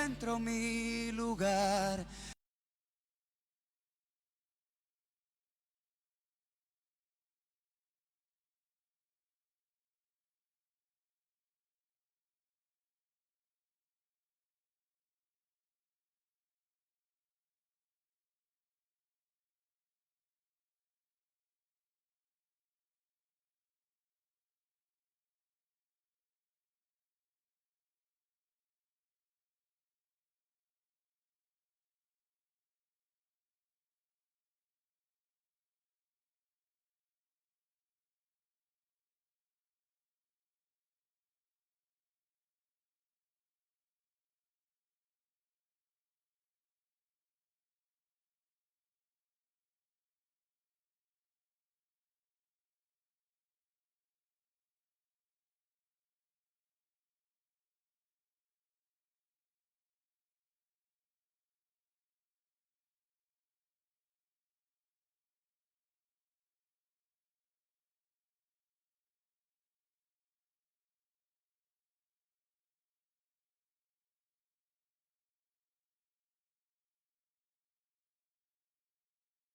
encuentro mi lugar.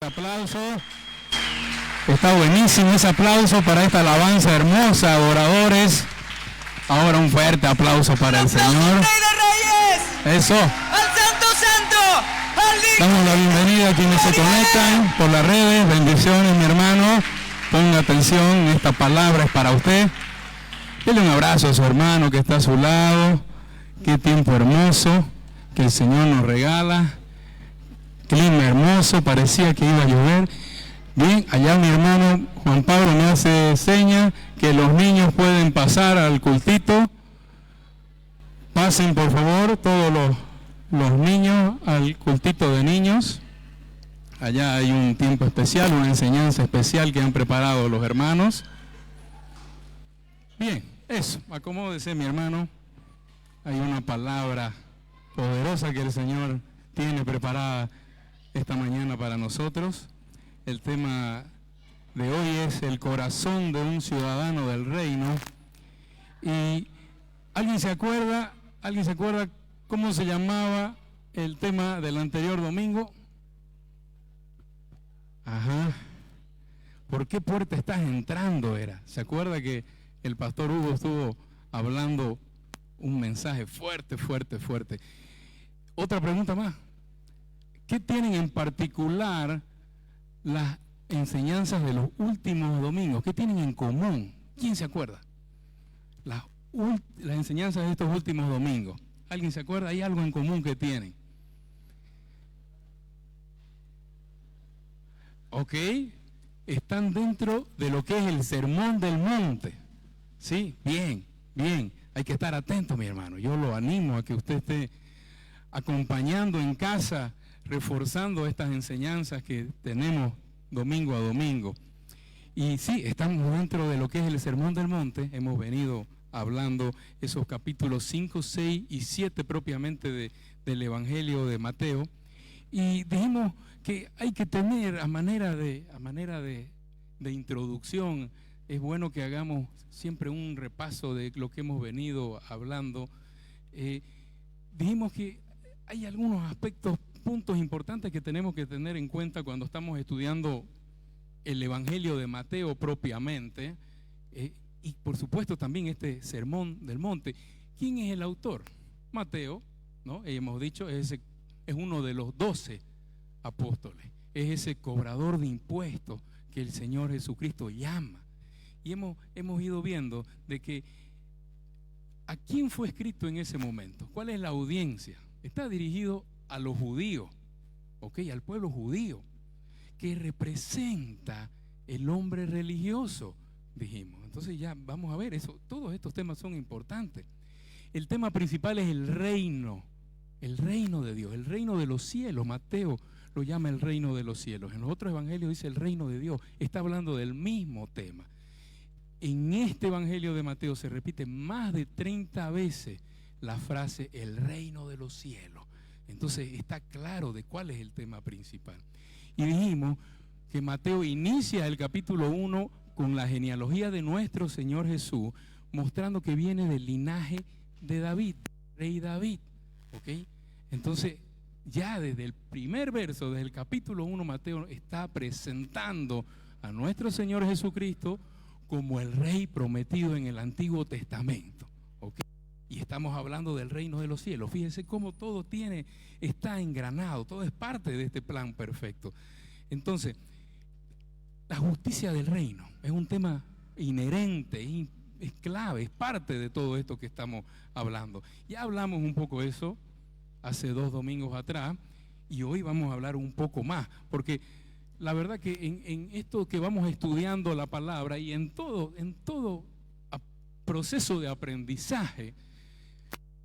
Aplauso. Está buenísimo ese aplauso para esta alabanza hermosa, adoradores. Ahora un fuerte aplauso para el Señor. Eso. ¡Al Santo Santo! Damos la bienvenida a quienes se conectan por las redes. Bendiciones, mi hermano. Ponga atención, esta palabra es para usted. Dele un abrazo a su hermano que está a su lado. Qué tiempo hermoso que el Señor nos regala. Clima hermoso, parecía que iba a llover. Bien, allá mi hermano Juan Pablo me hace seña que los niños pueden pasar al cultito. Pasen por favor todos los niños al cultito de niños. Allá hay un tiempo especial, una enseñanza especial que han preparado los hermanos. Bien, eso, acomódese mi hermano. Hay una palabra poderosa que el Señor tiene preparada esta mañana para nosotros. El tema de hoy es el corazón de un ciudadano del reino. Y ¿alguien se acuerda cómo se llamaba el tema del anterior domingo? Ajá. ¿Por qué puerta estás entrando? ¿Se acuerda que el pastor Hugo estuvo hablando un mensaje fuerte? Otra pregunta más. ¿Qué tienen en particular las enseñanzas de los últimos domingos? ¿Qué tienen en común? ¿Quién se acuerda? Las enseñanzas de estos últimos domingos. ¿Alguien se acuerda? ¿Hay algo en común que tienen? Ok, están dentro de lo que es el Sermón del Monte. Sí, bien. Hay que estar atento, mi hermano. Yo lo animo a que usted esté acompañando en casa, reforzando estas enseñanzas que tenemos domingo a domingo. Y sí, estamos dentro de lo que es el Sermón del Monte. Hemos venido hablando esos capítulos 5, 6 y 7 propiamente del Evangelio de Mateo. Y dijimos que hay que tener a manera de introducción, es bueno que hagamos siempre un repaso de lo que hemos venido hablando. Dijimos que hay algunos aspectos, puntos importantes que tenemos que tener en cuenta cuando estamos estudiando el Evangelio de Mateo propiamente, y por supuesto también este Sermón del Monte. ¿Quién es el autor? Mateo, ¿no? Hemos dicho, es uno de los 12 apóstoles, es ese cobrador de impuestos que el Señor Jesucristo llama. Y hemos ido viendo de que ¿a quién fue escrito en ese momento? ¿Cuál es la audiencia? Está dirigido a los judíos, al pueblo judío, que representa el hombre religioso, dijimos. Entonces ya vamos a ver eso. Todos estos temas son importantes. El tema principal es el reino de Dios, el reino de los cielos. Mateo lo llama el reino de los cielos. En los otros evangelios dice el reino de Dios. Está hablando del mismo tema. En este evangelio de Mateo se repite más de 30 veces la frase el reino de los cielos. Entonces está claro de cuál es el tema principal. Y dijimos que Mateo inicia el capítulo 1 con la genealogía de nuestro Señor Jesús, mostrando que viene del linaje de David, rey David. Entonces, ya desde el primer verso, desde el capítulo 1, Mateo está presentando a nuestro Señor Jesucristo como el Rey prometido en el Antiguo Testamento. ¿Okay? Y estamos hablando del reino de los cielos. Fíjense cómo todo está engranado, todo es parte de este plan perfecto. Entonces, la justicia del reino es un tema inherente, es clave, es parte de todo esto que estamos hablando. Ya hablamos un poco de eso hace 2 domingos atrás, y hoy vamos a hablar un poco más, porque la verdad que en esto que vamos estudiando la palabra y en todo proceso de aprendizaje,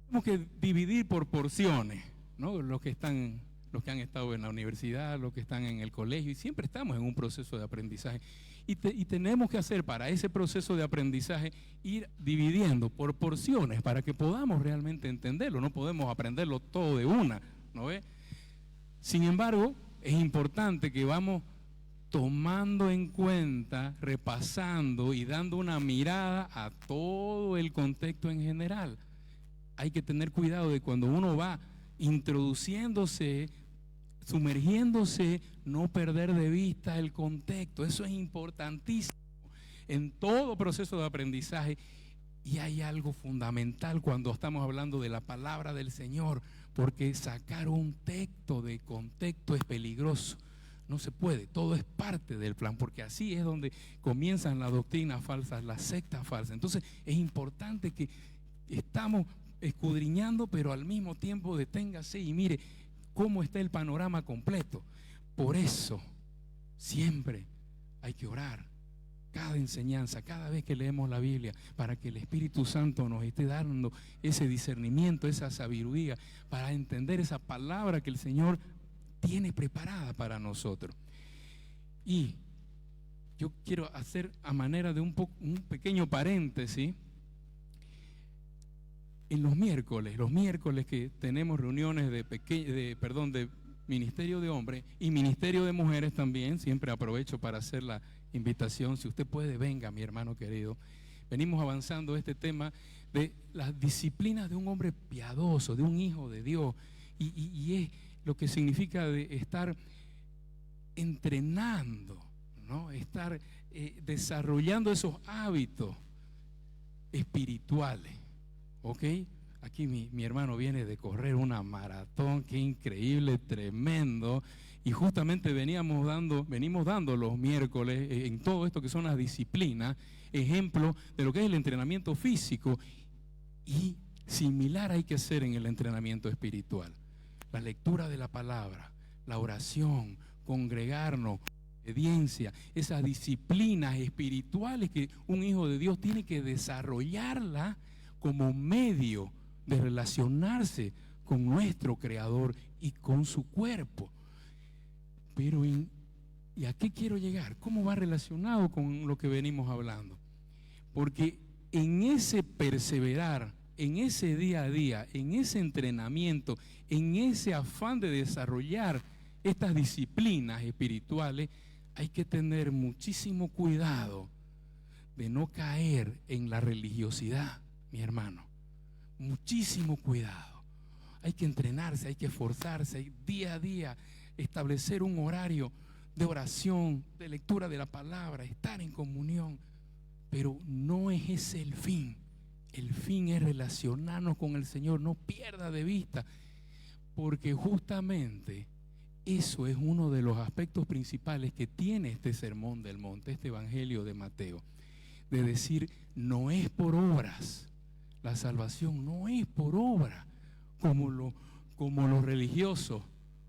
tenemos que dividir por porciones, ¿no? Los que han estado en la universidad, los que están en el colegio, y siempre estamos en un proceso de aprendizaje. Y tenemos que hacer para ese proceso de aprendizaje ir dividiendo por porciones para que podamos realmente entenderlo. No podemos aprenderlo todo de una, ¿no ve? Sin embargo, es importante que vamos tomando en cuenta, repasando y dando una mirada a todo el contexto en general. Hay que tener cuidado de cuando uno va introduciéndose, sumergiéndose, no perder de vista el contexto. Eso es importantísimo en todo proceso de aprendizaje. Y hay algo fundamental cuando estamos hablando de la palabra del Señor, porque sacar un texto de contexto es peligroso. No se puede, todo es parte del plan, porque así es donde comienzan las doctrinas falsas, las sectas falsas. Entonces es importante que estamos escudriñando, pero al mismo tiempo deténgase y mire cómo está el panorama completo. Por eso siempre hay que orar cada enseñanza, cada vez que leemos la Biblia, para que el Espíritu Santo nos esté dando ese discernimiento, esa sabiduría, para entender esa palabra que el Señor tiene preparada para nosotros. Y yo quiero hacer a manera de un pequeño paréntesis. En los miércoles que tenemos reuniones de Ministerio de Hombres y Ministerio de Mujeres también, siempre aprovecho para hacer la invitación, si usted puede, venga, mi hermano querido. Venimos avanzando este tema de las disciplinas de un hombre piadoso, de un hijo de Dios, y es lo que significa de estar entrenando, ¿no? Estar desarrollando esos hábitos espirituales. ¿Ok? Aquí mi hermano viene de correr una maratón, qué increíble, tremendo. Y justamente venimos dando los miércoles en todo esto que son las disciplinas, ejemplo de lo que es el entrenamiento físico. Y similar hay que hacer en el entrenamiento espiritual. La lectura de la palabra, la oración, congregarnos, obediencia, esas disciplinas espirituales que un hijo de Dios tiene que desarrollarla como medio de relacionarse con nuestro Creador y con su cuerpo. Pero ¿y a qué quiero llegar? ¿Cómo va relacionado con lo que venimos hablando? Porque en ese perseverar, en ese día a día, en ese entrenamiento, en ese afán de desarrollar estas disciplinas espirituales, hay que tener muchísimo cuidado de no caer en la religiosidad. Mi hermano, muchísimo cuidado. Hay que entrenarse, hay que esforzarse, día a día establecer un horario de oración, de lectura de la palabra, estar en comunión. Pero no es ese el fin. El fin es relacionarnos con el Señor. No pierda de vista, porque justamente eso es uno de los aspectos principales que tiene este sermón del monte, este evangelio de Mateo, de decir, no es por obras. La salvación no es por obra, como los religiosos,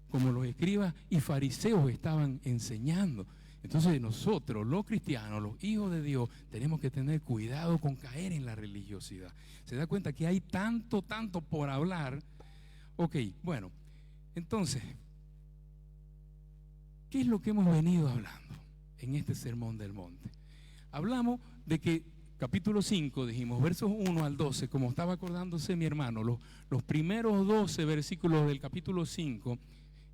como los escribas y fariseos estaban enseñando. Entonces nosotros, los cristianos, los hijos de Dios, tenemos que tener cuidado con caer en la religiosidad. ¿Se da cuenta que hay tanto por hablar? Ok, bueno, entonces, ¿qué es lo que hemos venido hablando en este sermón del monte? Hablamos de que capítulo 5, dijimos, versos 1 al 12, como estaba acordándose mi hermano, los primeros 12 versículos del capítulo 5,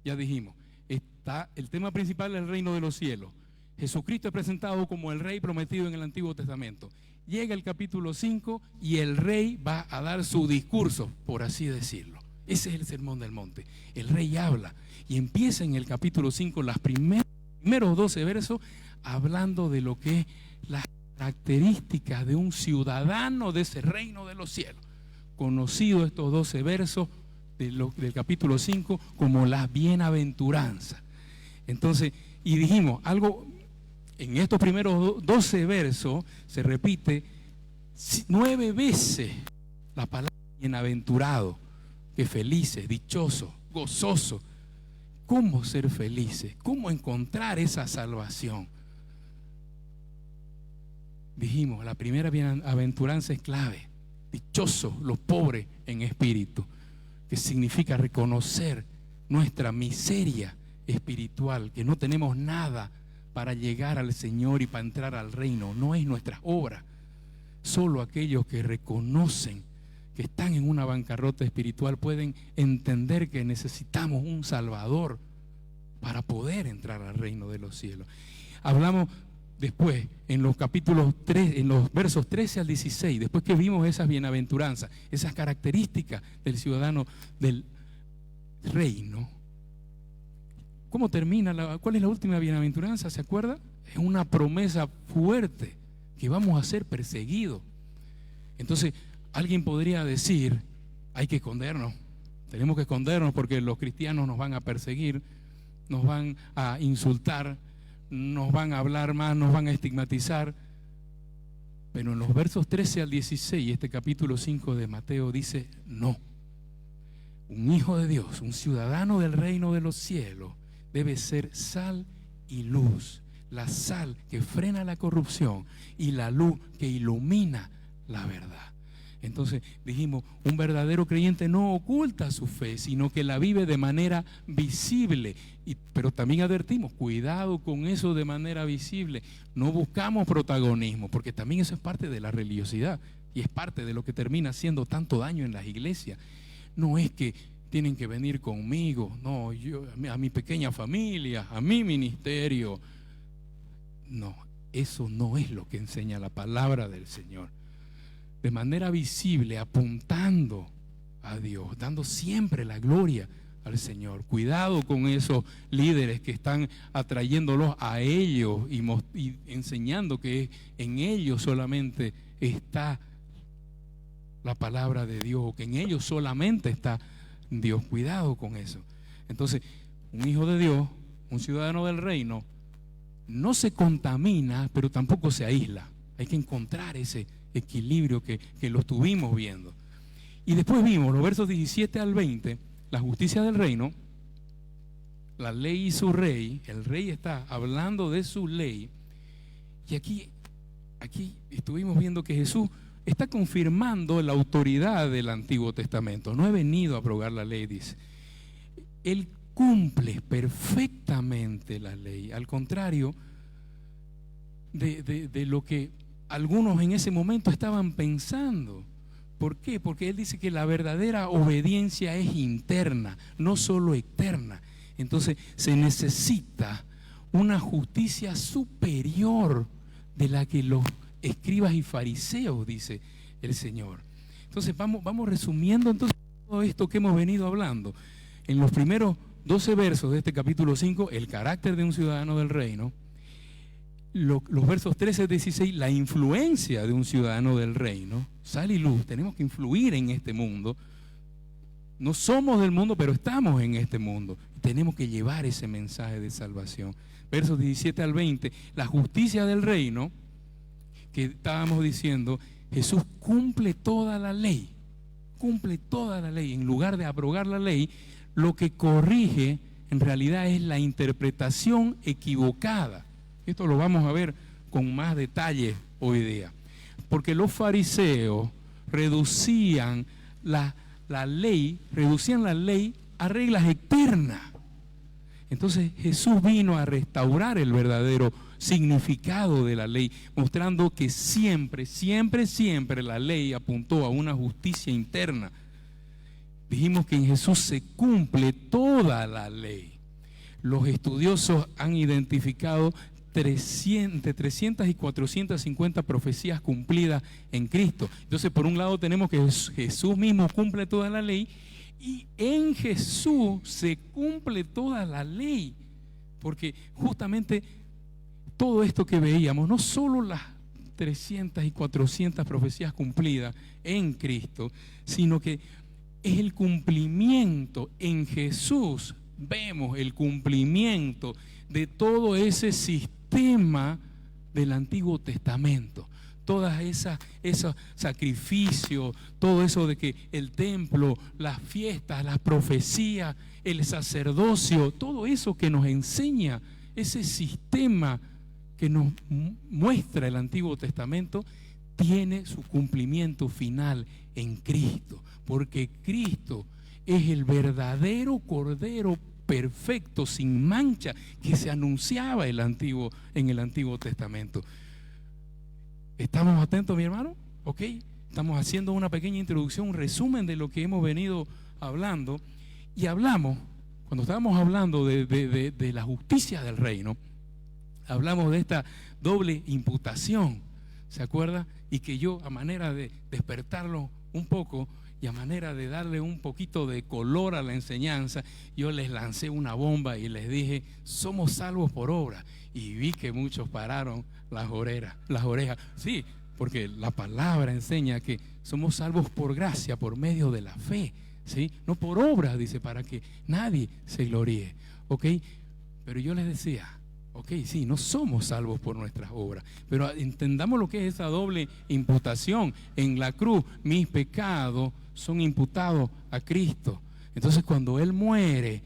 ya dijimos, está el tema principal del reino de los cielos. Jesucristo es presentado como el rey prometido en el Antiguo Testamento. Llega el capítulo 5 y el rey va a dar su discurso, por así decirlo. Ese es el sermón del monte. El rey habla y empieza en el capítulo 5, los primeros 12 versos, hablando de lo que es las características de un ciudadano de ese reino de los cielos. Conocido estos 12 versos del capítulo 5 como las bienaventuranzas. Entonces, y dijimos algo, en estos primeros 12 versos se repite 9 veces la palabra bienaventurado, que felices, dichosos, gozosos. ¿Cómo ser felices? ¿Cómo encontrar esa salvación? Dijimos, la primera bienaventuranza es clave. Dichosos los pobres en espíritu, que significa reconocer nuestra miseria espiritual, que no tenemos nada para llegar al Señor y para entrar al reino. No es nuestras obras. Solo aquellos que reconocen que están en una bancarrota espiritual pueden entender que necesitamos un Salvador para poder entrar al reino de los cielos. Hablamos después en los capítulos 3, en los versos 13 al 16, después que vimos esas bienaventuranzas, esas características del ciudadano del reino. ¿Cómo termina? ¿Cuál es la última bienaventuranza? ¿Se acuerda? Es una promesa fuerte, que vamos a ser perseguidos. Entonces, alguien podría decir, hay que escondernos, tenemos que escondernos porque los cristianos nos van a perseguir, nos van a insultar, nos van a hablar más, nos van a estigmatizar. Pero en los versos 13 al 16, este capítulo 5 de Mateo dice, no. Un hijo de Dios, un ciudadano del reino de los cielos, debe ser sal y luz. La sal que frena la corrupción y la luz que ilumina la verdad. Entonces dijimos, un verdadero creyente no oculta su fe, sino que la vive de manera visible. Pero también advertimos, cuidado con eso de manera visible. No buscamos protagonismo, porque también eso es parte de la religiosidad y es parte de lo que termina haciendo tanto daño en las iglesias. No es que tienen que venir conmigo, no, yo, a mi pequeña familia, a mi ministerio. No, eso no es lo que enseña la palabra del Señor. De manera visible, apuntando a Dios, dando siempre la gloria al Señor. Cuidado con esos líderes que están atrayéndolos a ellos y enseñando que en ellos solamente está la palabra de Dios, o que en ellos solamente está Dios. Cuidado con eso. Entonces, un hijo de Dios, un ciudadano del reino, no se contamina, pero tampoco se aísla. Hay que encontrar ese equilibrio que lo estuvimos viendo. Y después vimos los versos 17 al 20, la justicia del reino, la ley y su rey. El rey está hablando de su ley. Y aquí estuvimos viendo que Jesús está confirmando la autoridad del Antiguo Testamento. No he venido a abrogar la ley, dice. Él cumple perfectamente la ley, al contrario de lo que algunos en ese momento estaban pensando. ¿Por qué? Porque él dice que la verdadera obediencia es interna, no solo externa. Entonces se necesita una justicia superior de la que los escribas y fariseos, dice el Señor. Entonces vamos resumiendo entonces todo esto que hemos venido hablando. En los primeros 12 versos de este capítulo 5, el carácter de un ciudadano del reino. Los versos 13 al 16, la influencia de un ciudadano del reino. Sal y luz, tenemos que influir en este mundo. No somos del mundo, pero estamos en este mundo. Tenemos que llevar ese mensaje de salvación. Versos 17 al 20, la justicia del reino, que estábamos diciendo, Jesús cumple toda la ley. Cumple toda la ley. En lugar de abrogar la ley, lo que corrige en realidad es la interpretación equivocada. Esto lo vamos a ver con más detalle hoy día. Porque los fariseos reducían la ley a reglas externas. Entonces Jesús vino a restaurar el verdadero significado de la ley, mostrando que siempre la ley apuntó a una justicia interna. Dijimos que en Jesús se cumple toda la ley. Los estudiosos han identificado entre 300 y 450 profecías cumplidas en Cristo. Entonces, por un lado tenemos que Jesús mismo cumple toda la ley, Y en Jesús se cumple toda la ley, porque justamente todo esto que veíamos, no solo las 300 y 400 profecías cumplidas en Cristo, sino que es el cumplimiento en Jesús. Vemos el cumplimiento de todo ese sistema del Antiguo Testamento. Todas esos sacrificios, todo eso de que el templo, las fiestas, las profecías, el sacerdocio, todo eso que nos enseña, ese sistema que nos muestra el Antiguo Testamento, tiene su cumplimiento final en Cristo, porque Cristo es el verdadero Cordero perfecto, sin mancha, que se anunciaba en el Antiguo Testamento. ¿Estamos atentos, mi hermano? ¿Ok? Estamos haciendo una pequeña introducción, un resumen de lo que hemos venido hablando. Y hablamos, cuando estábamos hablando de la justicia del reino, hablamos de esta doble imputación, ¿se acuerda? Y que yo, a manera de despertarlo un poco y a manera de darle un poquito de color a la enseñanza, yo les lancé una bomba y les dije: somos salvos por obra. Y vi que muchos pararon las orejas. Sí, porque la palabra enseña que somos salvos por gracia, por medio de la fe, ¿sí? No por obras, dice, para que nadie se gloríe, ¿ok? Pero yo les decía, ok, sí, no somos salvos por nuestras obras, pero entendamos lo que es esa doble imputación. En la cruz, mis pecados son imputados a Cristo. Entonces, cuando Él muere,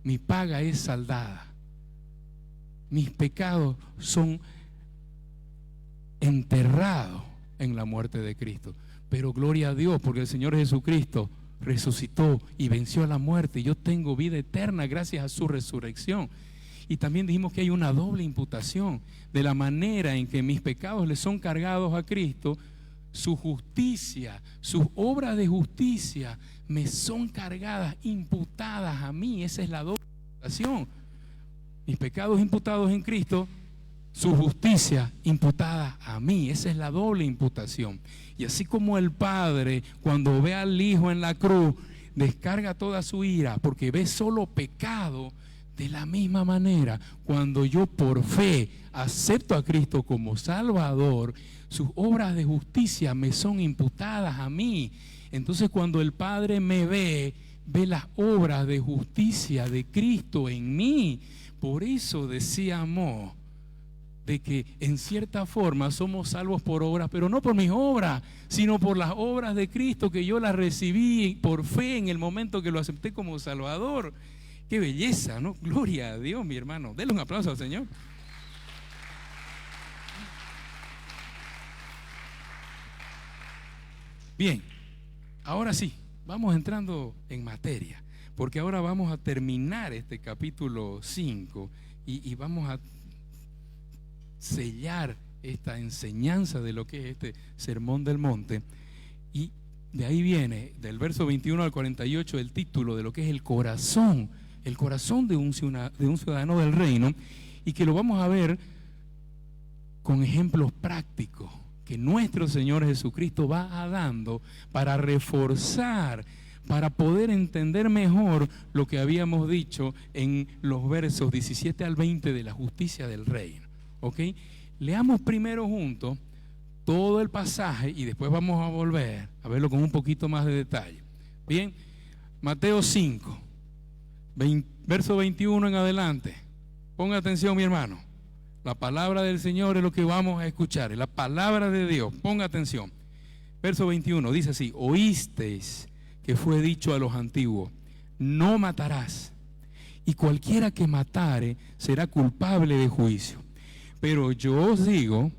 mi paga es saldada. Mis pecados son enterrados en la muerte de Cristo. Pero gloria a Dios, porque el Señor Jesucristo resucitó y venció a la muerte. Y yo tengo vida eterna gracias a su resurrección. Y también dijimos que hay una doble imputación. De la manera en que mis pecados le son cargados a Cristo, su justicia, sus obras de justicia me son cargadas, imputadas a mí. Esa es la doble imputación. Mis pecados imputados en Cristo, su justicia imputada a mí. Esa es la doble imputación. Y así como el Padre, cuando ve al Hijo en la cruz, descarga toda su ira porque ve solo pecado, de la misma manera, cuando yo por fe acepto a Cristo como Salvador, sus obras de justicia me son imputadas a mí. Entonces, cuando el Padre me ve las obras de justicia de Cristo en mí. Por eso decíamos de que en cierta forma somos salvos por obras, pero no por mis obras, sino por las obras de Cristo, que yo las recibí por fe en el momento que lo acepté como Salvador. Qué belleza, ¿no? Gloria a Dios, mi hermano. Denle un aplauso al Señor. Bien, ahora sí, vamos entrando en materia, porque ahora vamos a terminar este capítulo 5 y vamos a sellar esta enseñanza de lo que es este Sermón del Monte. Y de ahí viene, del verso 21 al 48, el título de lo que es el corazón de un ciudadano del reino, y que lo vamos a ver con ejemplos prácticos que nuestro Señor Jesucristo va dando para reforzar, para poder entender mejor lo que habíamos dicho en los versos 17 al 20 de la justicia del reino. ¿Ok? Leamos primero juntos todo el pasaje y después vamos a volver a verlo con un poquito más de detalle. Bien, Mateo 5, verso 21 en adelante. Ponga atención, mi hermano. La palabra del Señor es lo que vamos a escuchar, es la palabra de Dios. Ponga atención. Verso 21 dice así: oísteis que fue dicho a los antiguos, no matarás, y cualquiera que matare será culpable de juicio. Pero yo os digo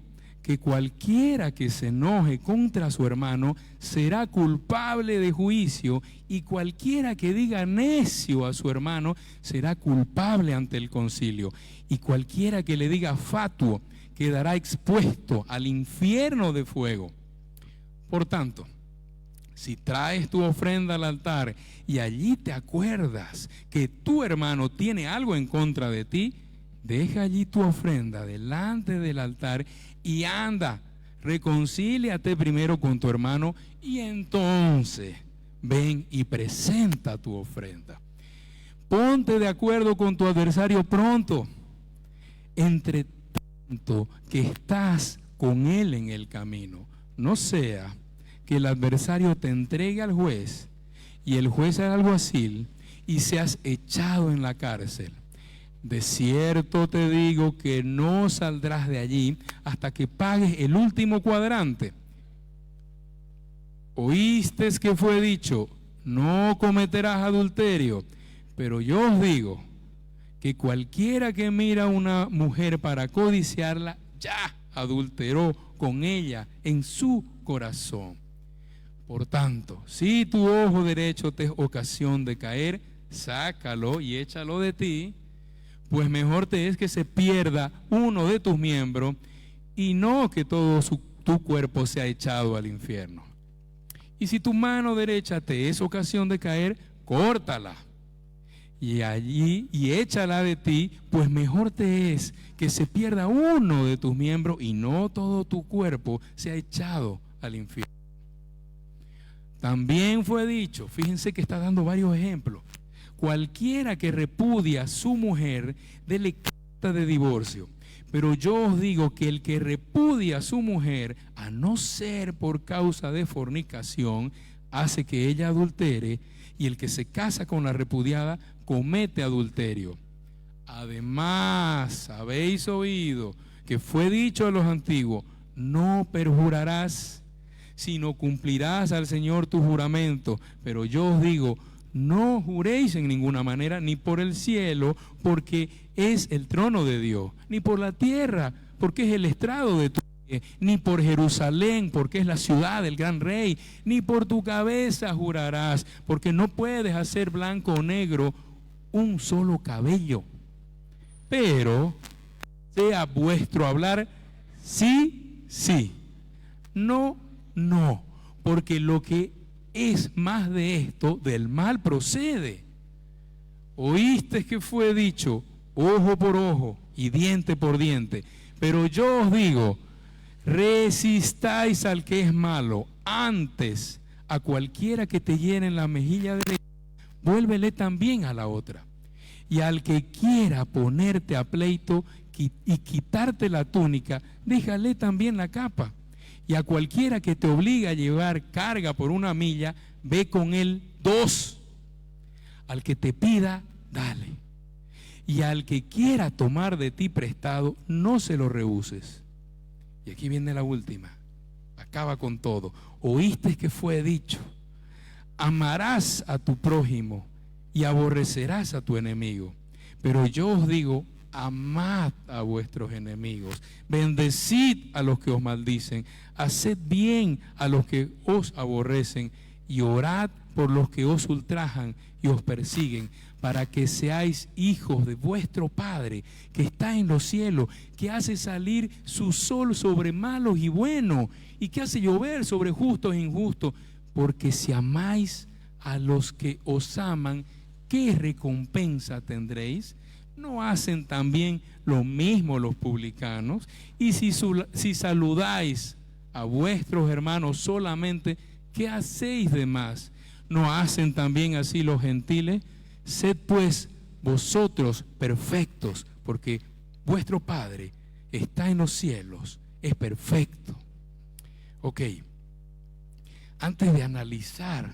que cualquiera que se enoje contra su hermano será culpable de juicio, y cualquiera que diga necio a su hermano será culpable ante el concilio, y cualquiera que le diga fatuo quedará expuesto al infierno de fuego. Por tanto, si traes tu ofrenda al altar y allí te acuerdas que tu hermano tiene algo en contra de ti, deja allí tu ofrenda delante del altar y anda, reconcíliate primero con tu hermano y entonces ven y presenta tu ofrenda. Ponte de acuerdo con tu adversario pronto, entre tanto que estás con él en el camino. No sea que el adversario te entregue al juez y el juez al alguacil y seas echado en la cárcel. De cierto te digo que no saldrás de allí hasta que pagues el último cuadrante. Oíste que fue dicho, no cometerás adulterio, pero yo os digo que cualquiera que mira a una mujer para codiciarla, ya adulteró con ella en su corazón. Por tanto, si tu ojo derecho te es ocasión de caer, sácalo y échalo de ti, pues mejor te es que se pierda uno de tus miembros y no que todo tu cuerpo sea echado al infierno. Y si tu mano derecha te es ocasión de caer, córtala y échala de ti, pues mejor te es que se pierda uno de tus miembros y no todo tu cuerpo sea echado al infierno. También fue dicho, fíjense que está dando varios ejemplos, cualquiera que repudia a su mujer, dele carta de divorcio. Pero yo os digo que el que repudia a su mujer, a no ser por causa de fornicación, hace que ella adultere, y el que se casa con la repudiada comete adulterio. Además, habéis oído que fue dicho a los antiguos, no perjurarás, sino cumplirás al Señor tu juramento. Pero yo os digo, no juréis en ninguna manera, ni por el cielo, porque es el trono de Dios, ni por la tierra, porque es el estrado de tu pie, ni por Jerusalén, porque es la ciudad del gran rey, ni por tu cabeza jurarás, porque no puedes hacer blanco o negro un solo cabello. Pero sea vuestro hablar sí, sí, no, no, porque lo que es más de esto, del mal procede. Oíste que fue dicho, ojo por ojo y diente por diente. Pero yo os digo, resistáis al que es malo. Antes, a cualquiera que te hiere en la mejilla derecha, vuélvele también a la otra. Y al que quiera ponerte a pleito y quitarte la túnica, déjale también la capa. Y a cualquiera que te obligue a llevar carga por 1 milla, ve con él 2. Al que te pida, dale. Y al que quiera tomar de ti prestado, no se lo rehuses. Y aquí viene la última. Acaba con todo. Oíste que fue dicho, amarás a tu prójimo y aborrecerás a tu enemigo. Pero yo os digo, amad a vuestros enemigos, bendecid a los que os maldicen, haced bien a los que os aborrecen y orad por los que os ultrajan y os persiguen, para que seáis hijos de vuestro Padre que está en los cielos, que hace salir su sol sobre malos y buenos, y que hace llover sobre justos e injustos. Porque si amáis a los que os aman, ¿qué recompensa tendréis? ¿No hacen también lo mismo los publicanos? Y si saludáis a vuestros hermanos solamente, ¿qué hacéis de más? ¿No hacen también así los gentiles? Sed pues vosotros perfectos, porque vuestro Padre está en los cielos, es perfecto. Ok, antes de analizar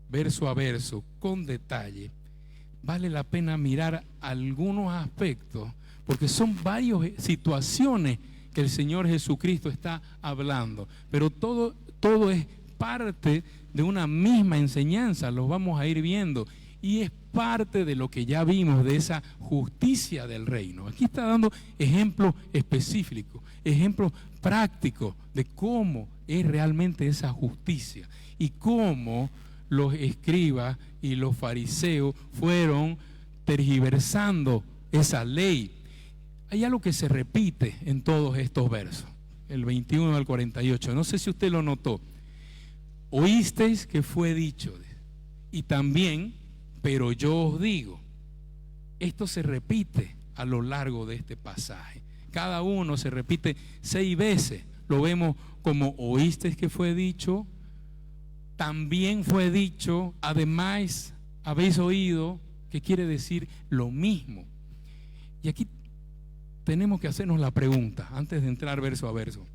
verso a verso con detalle, vale la pena mirar algunos aspectos, porque son varias situaciones que el Señor Jesucristo está hablando, pero todo es parte de una misma enseñanza, lo vamos a ir viendo, y es parte de lo que ya vimos, de esa justicia del reino. Aquí está dando ejemplos específicos, ejemplos prácticos de cómo es realmente esa justicia y cómo los escribas y los fariseos fueron tergiversando esa ley. Hay algo que se repite en todos estos versos, el 21 al 48. No sé si usted lo notó. Oísteis que fue dicho, y también, pero yo os digo. Esto se repite a lo largo de este pasaje. Cada uno se repite 6 veces. Lo vemos como oísteis que fue dicho, también fue dicho, además habéis oído, que quiere decir lo mismo. Y aquí tenemos que hacernos la pregunta, antes de entrar verso a verso.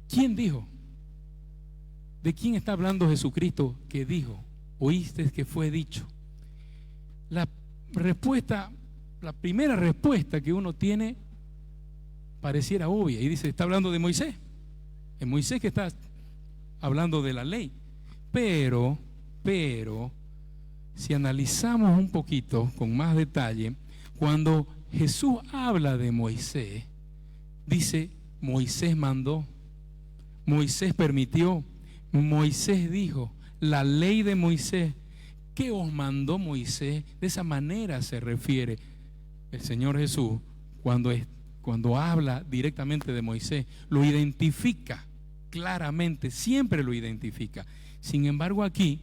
¿Quién dijo? ¿De quién está hablando Jesucristo que dijo? ¿Oíste que fue dicho? La primera respuesta que uno tiene pareciera obvia y dice, está hablando de Moisés. Es Moisés que está hablando de la ley. Pero, si analizamos un poquito con más detalle, cuando Jesús habla de Moisés, dice, Moisés mandó, Moisés permitió, Moisés dijo, la ley de Moisés, ¿qué os mandó Moisés? De esa manera se refiere el Señor Jesús cuando habla directamente de Moisés, lo identifica claramente, siempre lo identifica. Sin embargo, aquí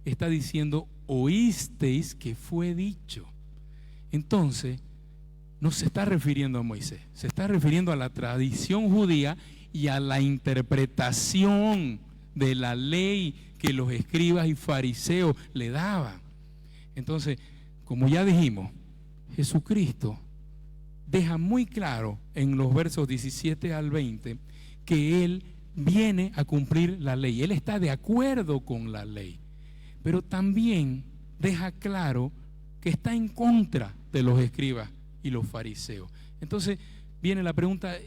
está diciendo, oísteis que fue dicho. Entonces, no se está refiriendo a Moisés, se está refiriendo a la tradición judía y a la interpretación de la ley que los escribas y fariseos le daban. Entonces, como ya dijimos, Jesucristo deja muy claro en los versos 17 al 20 que Él viene a cumplir la ley. Él está de acuerdo con la ley, pero también deja claro que está en contra de los escribas y los fariseos. Entonces viene la pregunta,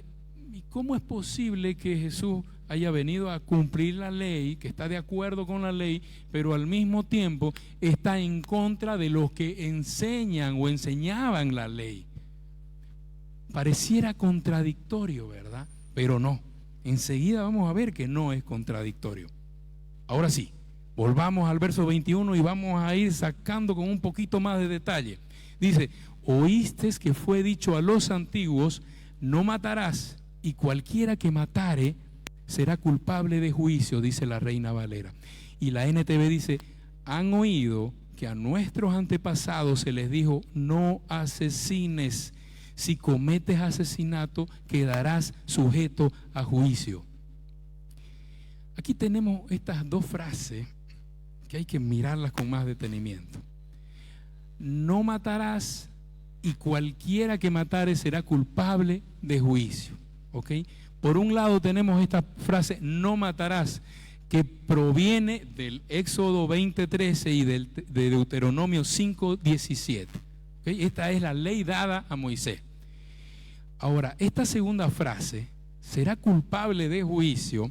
¿y cómo es posible que Jesús haya venido a cumplir la ley, que está de acuerdo con la ley, pero al mismo tiempo está en contra de los que enseñan o enseñaban la ley? Pareciera contradictorio, ¿verdad? Pero no. Enseguida vamos a ver que no es contradictorio. Ahora sí, volvamos al verso 21 y vamos a ir sacando con un poquito más de detalle. Dice, oíste que fue dicho a los antiguos, no matarás, y cualquiera que matare será culpable de juicio, dice la Reina Valera. Y la NTV dice, han oído que a nuestros antepasados se les dijo, no asesines. Si cometes asesinato, quedarás sujeto a juicio. Aquí tenemos estas dos frases que hay que mirarlas con más detenimiento. No matarás, y cualquiera que matare será culpable de juicio. ¿Ok? Por un lado tenemos esta frase, no matarás, que proviene del Éxodo 20:13 y de Deuteronomio 5:17. ¿Ok? Esta es la ley dada a Moisés. Ahora, esta segunda frase, será culpable de juicio,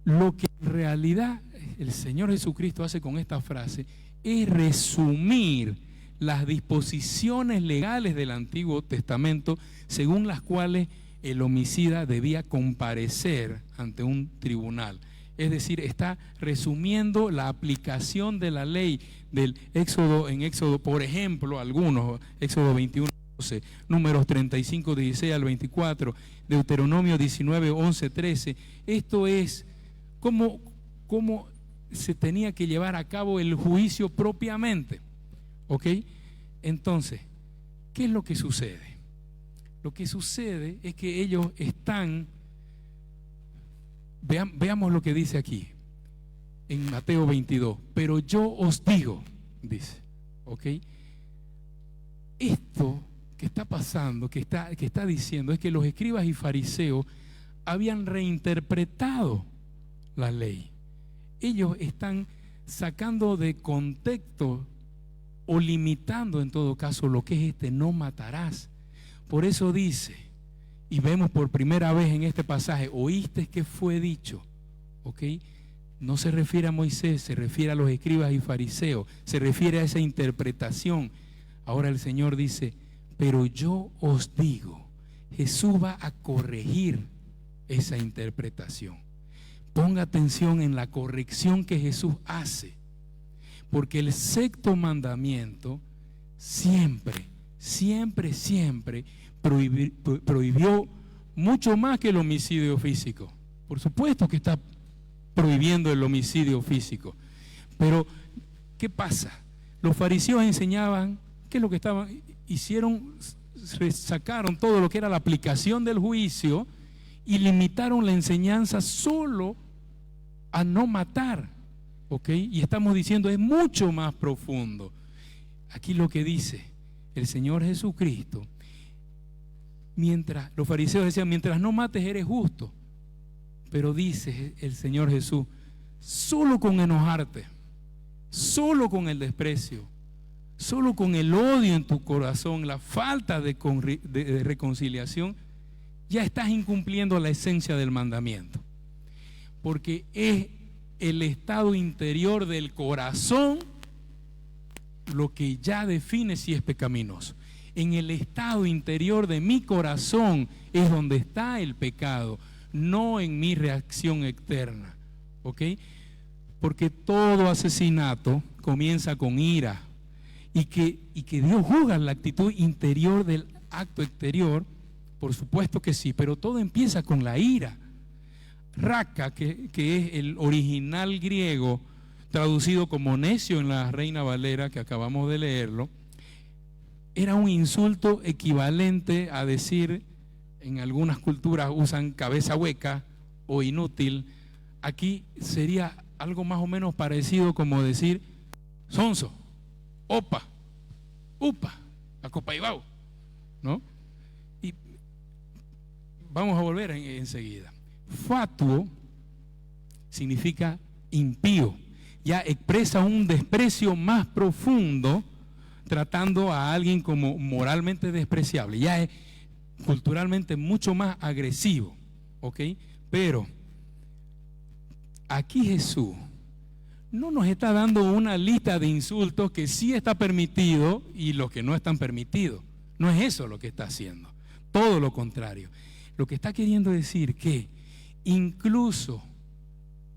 lo que en realidad el Señor Jesucristo hace con esta frase es resumir las disposiciones legales del Antiguo Testamento según las cuales el homicida debía comparecer ante un tribunal. Es decir, está resumiendo la aplicación de la ley del Éxodo en Éxodo, por ejemplo, algunos, Éxodo 21. Números 35, 16 al 24, Deuteronomio 19, 11, 13. Esto es cómo se tenía que llevar a cabo el juicio propiamente. ¿Ok? Entonces, ¿qué es lo que sucede? Lo que sucede es que ellos están, veamos lo que dice aquí, en Mateo 22, pero yo os digo, dice, ¿ok? Esto que está pasando, que está diciendo, es que los escribas y fariseos habían reinterpretado la ley. Ellos están sacando de contexto o limitando en todo caso lo que es no matarás. Por eso dice, y vemos por primera vez en este pasaje, oíste que fue dicho, ¿ok? No se refiere a Moisés, se refiere a los escribas y fariseos, se refiere a esa interpretación. Ahora el Señor dice, pero yo os digo, Jesús va a corregir esa interpretación. Ponga atención en la corrección que Jesús hace, porque el sexto mandamiento siempre prohibió mucho más que el homicidio físico. Por supuesto que está prohibiendo el homicidio físico, pero ¿qué pasa? Los fariseos enseñaban, ¿qué es lo que hicieron? Sacaron todo lo que era la aplicación del juicio y limitaron la enseñanza solo a no matar, ¿ok? Y estamos diciendo es mucho más profundo. Aquí lo que dice el Señor Jesucristo, mientras los fariseos decían, mientras no mates eres justo, pero dice el Señor Jesús, solo con enojarte, solo con el desprecio, solo con el odio en tu corazón, la falta de reconciliación, ya estás incumpliendo la esencia del mandamiento. Porque es el estado interior del corazón lo que ya define si es pecaminoso. En el estado interior de mi corazón es donde está el pecado, no en mi reacción externa, ¿ok? Porque todo asesinato comienza con ira y que Dios juzga la actitud interior del acto exterior, por supuesto que sí, pero todo empieza con la ira. Raka, que es el original griego traducido como necio en la Reina Valera, que acabamos de leerlo, era un insulto equivalente a decir, en algunas culturas usan cabeza hueca o inútil. Aquí sería algo más o menos parecido como decir sonso, opa, upa, acopaibao, ¿no? Y vamos a volver enseguida. Fatuo significa impío, ya expresa un desprecio más profundo, tratando a alguien como moralmente despreciable, ya es culturalmente mucho más agresivo, ¿ok? Pero aquí Jesús no nos está dando una lista de insultos que sí está permitido y los que no están permitidos. No es eso lo que está haciendo, todo lo contrario. Lo que está queriendo decir que incluso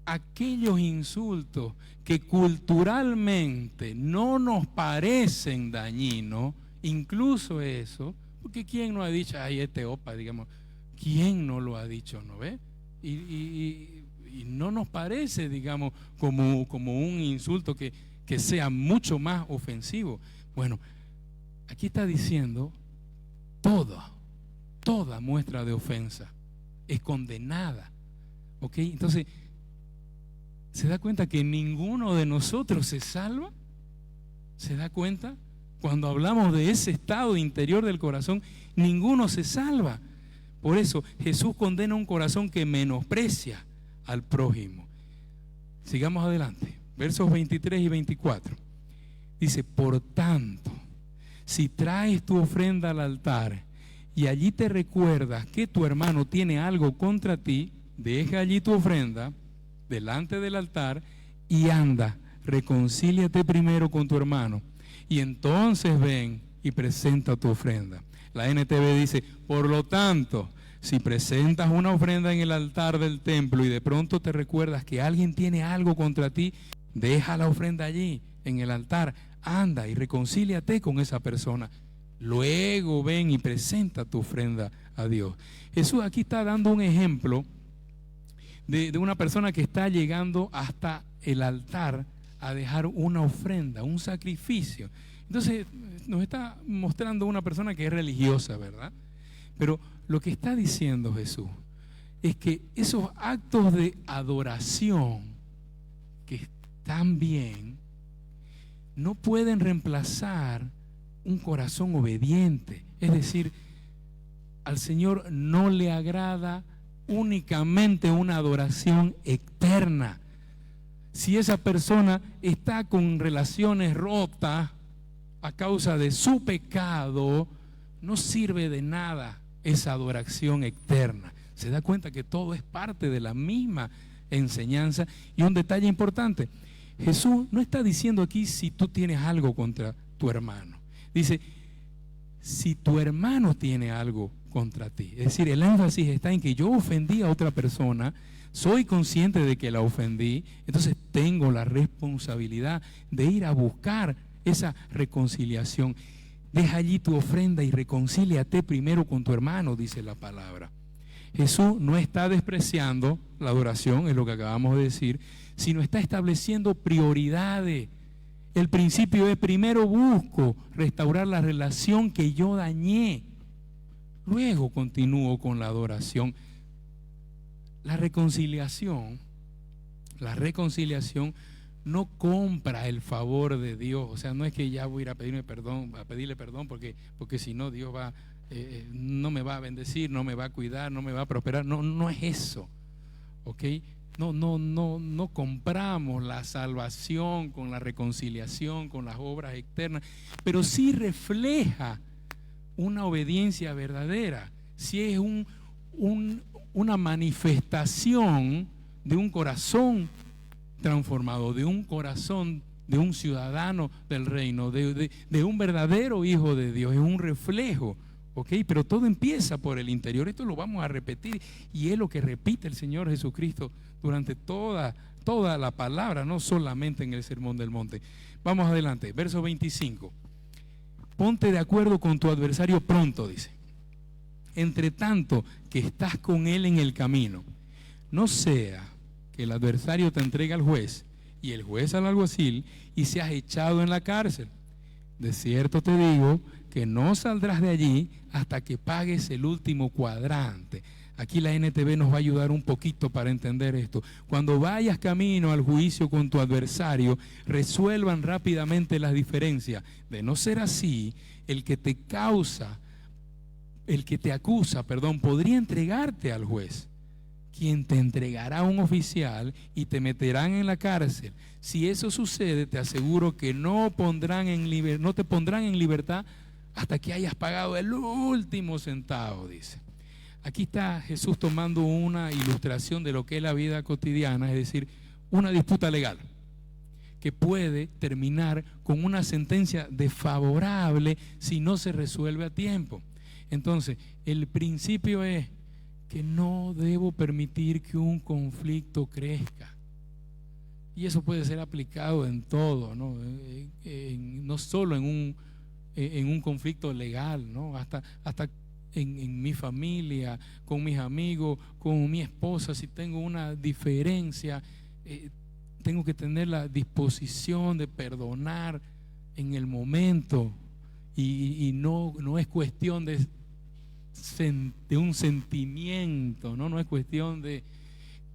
aquellos insultos que culturalmente no nos parecen dañinos, incluso eso, porque ¿quién no ha dicho, ay, este opa, digamos, quién no lo ha dicho, no ve? Y no nos parece, digamos, como un insulto que sea mucho más ofensivo. Bueno, aquí está diciendo toda muestra de ofensa es condenada, ¿ok? Entonces, ¿se da cuenta que ninguno de nosotros se salva? ¿Se da cuenta? Cuando hablamos de ese estado interior del corazón, ninguno se salva. Por eso Jesús condena un corazón que menosprecia al prójimo. Sigamos adelante, versos 23 y 24. Dice, por tanto, si traes tu ofrenda al altar y allí te recuerdas que tu hermano tiene algo contra ti, deja allí tu ofrenda delante del altar y anda, reconcíliate primero con tu hermano y entonces ven y presenta tu ofrenda. La NTV dice, por lo tanto, si presentas una ofrenda en el altar del templo y de pronto te recuerdas que alguien tiene algo contra ti, deja la ofrenda allí en el altar, anda y reconcíliate con esa persona. Luego ven y presenta tu ofrenda a Dios. Jesús aquí está dando un ejemplo de una persona que está llegando hasta el altar a dejar una ofrenda, un sacrificio. Entonces nos está mostrando una persona que es religiosa, ¿verdad? Pero lo que está diciendo Jesús es que esos actos de adoración que están bien no pueden reemplazar un corazón obediente. Es decir, al Señor no le agrada únicamente una adoración externa. Si esa persona está con relaciones rotas a causa de su pecado, no sirve de nada esa adoración externa. Se da cuenta que todo es parte de la misma enseñanza. Y un detalle importante, Jesús no está diciendo aquí si tú tienes algo contra tu hermano. Dice, si tu hermano tiene algo contra ti. Es decir, el énfasis está en que yo ofendí a otra persona, soy consciente de que la ofendí, entonces tengo la responsabilidad de ir a buscar esa reconciliación. Deja allí tu ofrenda y reconcíliate primero con tu hermano, dice la palabra. Jesús no está despreciando la adoración, es lo que acabamos de decir, sino está estableciendo prioridades. El principio es: primero busco restaurar la relación que yo dañé, luego continúo con la adoración. La reconciliación La reconciliación no compra el favor de Dios. O sea, no es que ya voy a ir a pedirle perdón porque si no Dios no me va a bendecir, no me va a cuidar, no me va a prosperar. No, no es eso. ¿Ok? No compramos la salvación con la reconciliación, con las obras externas, pero sí refleja una obediencia verdadera. Si es una manifestación de un corazón transformado, de un corazón de un ciudadano del reino, de un verdadero hijo de Dios, es un reflejo. ¿Ok? Pero todo empieza por el interior. Esto lo vamos a repetir y es lo que repite el Señor Jesucristo durante toda la palabra, no solamente en el Sermón del Monte. Vamos adelante, verso 25. Ponte de acuerdo con tu adversario pronto, dice, entre tanto que estás con él en el camino. No sea que el adversario te entregue al juez y el juez al alguacil y seas echado en la cárcel. De cierto te digo que no saldrás de allí hasta que pagues el último cuadrante. Aquí la NTV nos va a ayudar un poquito para entender esto. Cuando vayas camino al juicio con tu adversario, resuelvan rápidamente las diferencias. De no ser así, el que te acusa, podría entregarte al juez, quien te entregará a un oficial y te meterán en la cárcel. Si eso sucede, te aseguro que no te pondrán en libertad hasta que hayas pagado el último centavo, dice. Aquí está Jesús tomando una ilustración de lo que es la vida cotidiana, es decir, una disputa legal que puede terminar con una sentencia desfavorable si no se resuelve a tiempo. Entonces, el principio es que no debo permitir que un conflicto crezca. Y eso puede ser aplicado en todo, ¿no? No solo en un conflicto legal, ¿no? Hasta en mi familia, con mis amigos, con mi esposa. Si tengo una diferencia, tengo que tener la disposición de perdonar en el momento, y no es cuestión de un sentimiento, no es cuestión de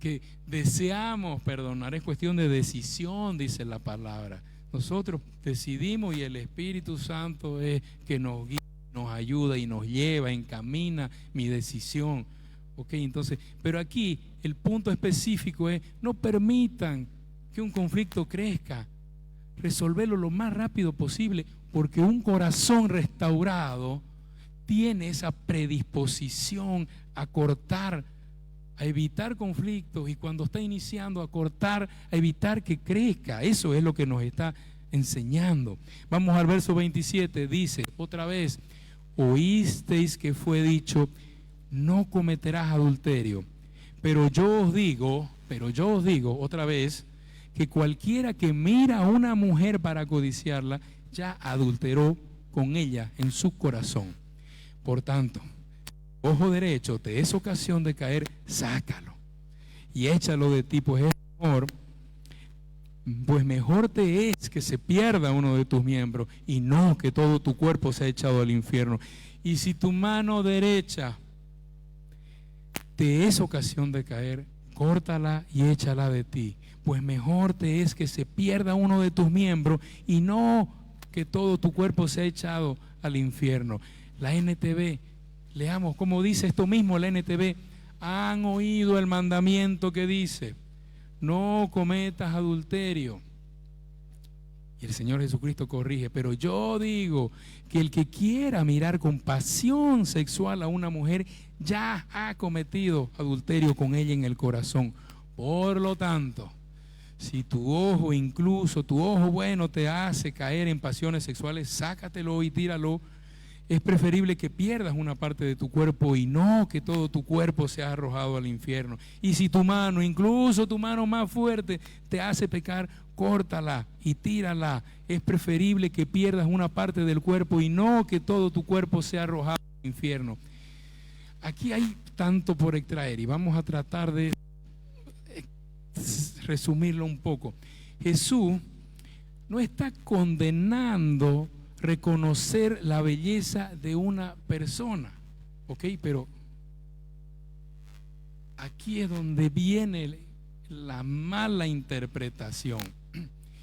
que deseamos perdonar, es cuestión de decisión, dice la palabra. Nosotros decidimos y el Espíritu Santo es que nos guía, nos ayuda y nos lleva, encamina mi decisión. ¿Ok? Entonces, pero aquí el punto específico es: no permitan que un conflicto crezca, resolverlo lo más rápido posible, porque un corazón restaurado tiene esa predisposición a cortar, a evitar conflictos, y cuando está iniciando, a cortar, a evitar que crezca. Eso es lo que nos está enseñando. Vamos al verso 27, dice otra vez: oísteis que fue dicho, no cometerás adulterio, pero yo os digo otra vez, que cualquiera que mira a una mujer para codiciarla, ya adulteró con ella en su corazón. Por tanto, ojo derecho te es ocasión de caer, sácalo y échalo de ti, pues mejor te es que se pierda uno de tus miembros y no que todo tu cuerpo sea echado al infierno. Y si tu mano derecha te es ocasión de caer, córtala y échala de ti, pues mejor te es que se pierda uno de tus miembros y no que todo tu cuerpo sea echado al infierno. La NTV, leamos cómo dice esto mismo la NTV: han oído el mandamiento que dice, no cometas adulterio. Y el Señor Jesucristo corrige: pero yo digo que el que quiera mirar con pasión sexual a una mujer, ya ha cometido adulterio con ella en el corazón. Por lo tanto, si tu ojo, incluso tu ojo bueno, te hace caer en pasiones sexuales, sácatelo y tíralo. Es preferible que pierdas una parte de tu cuerpo y no que todo tu cuerpo sea arrojado al infierno. Y si tu mano, incluso tu mano más fuerte, te hace pecar, córtala y tírala. Es preferible que pierdas una parte del cuerpo y no que todo tu cuerpo sea arrojado al infierno. Aquí hay tanto por extraer y vamos a tratar de resumirlo un poco. Jesús no está condenando reconocer la belleza de una persona, ¿ok? Pero aquí es donde viene la mala interpretación.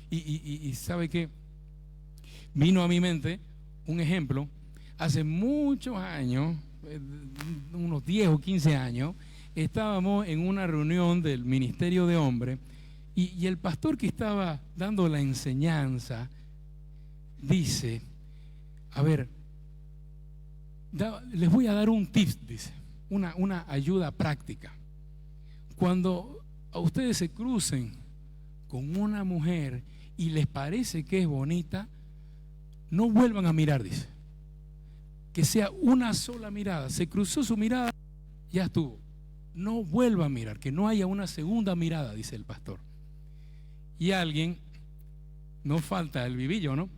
Y ¿sabe qué? Vino a mi mente un ejemplo. Hace muchos años, unos 10 o 15 años, estábamos en una reunión del Ministerio de Hombres y el pastor que estaba dando la enseñanza dice, a ver, les voy a dar un tip, dice, una ayuda práctica. Cuando a ustedes se crucen con una mujer y les parece que es bonita, no vuelvan a mirar, dice. Que sea una sola mirada. Se cruzó su mirada, ya estuvo. No vuelva a mirar, que no haya una segunda mirada, dice el pastor. Y alguien, no falta el vivillo, ¿no?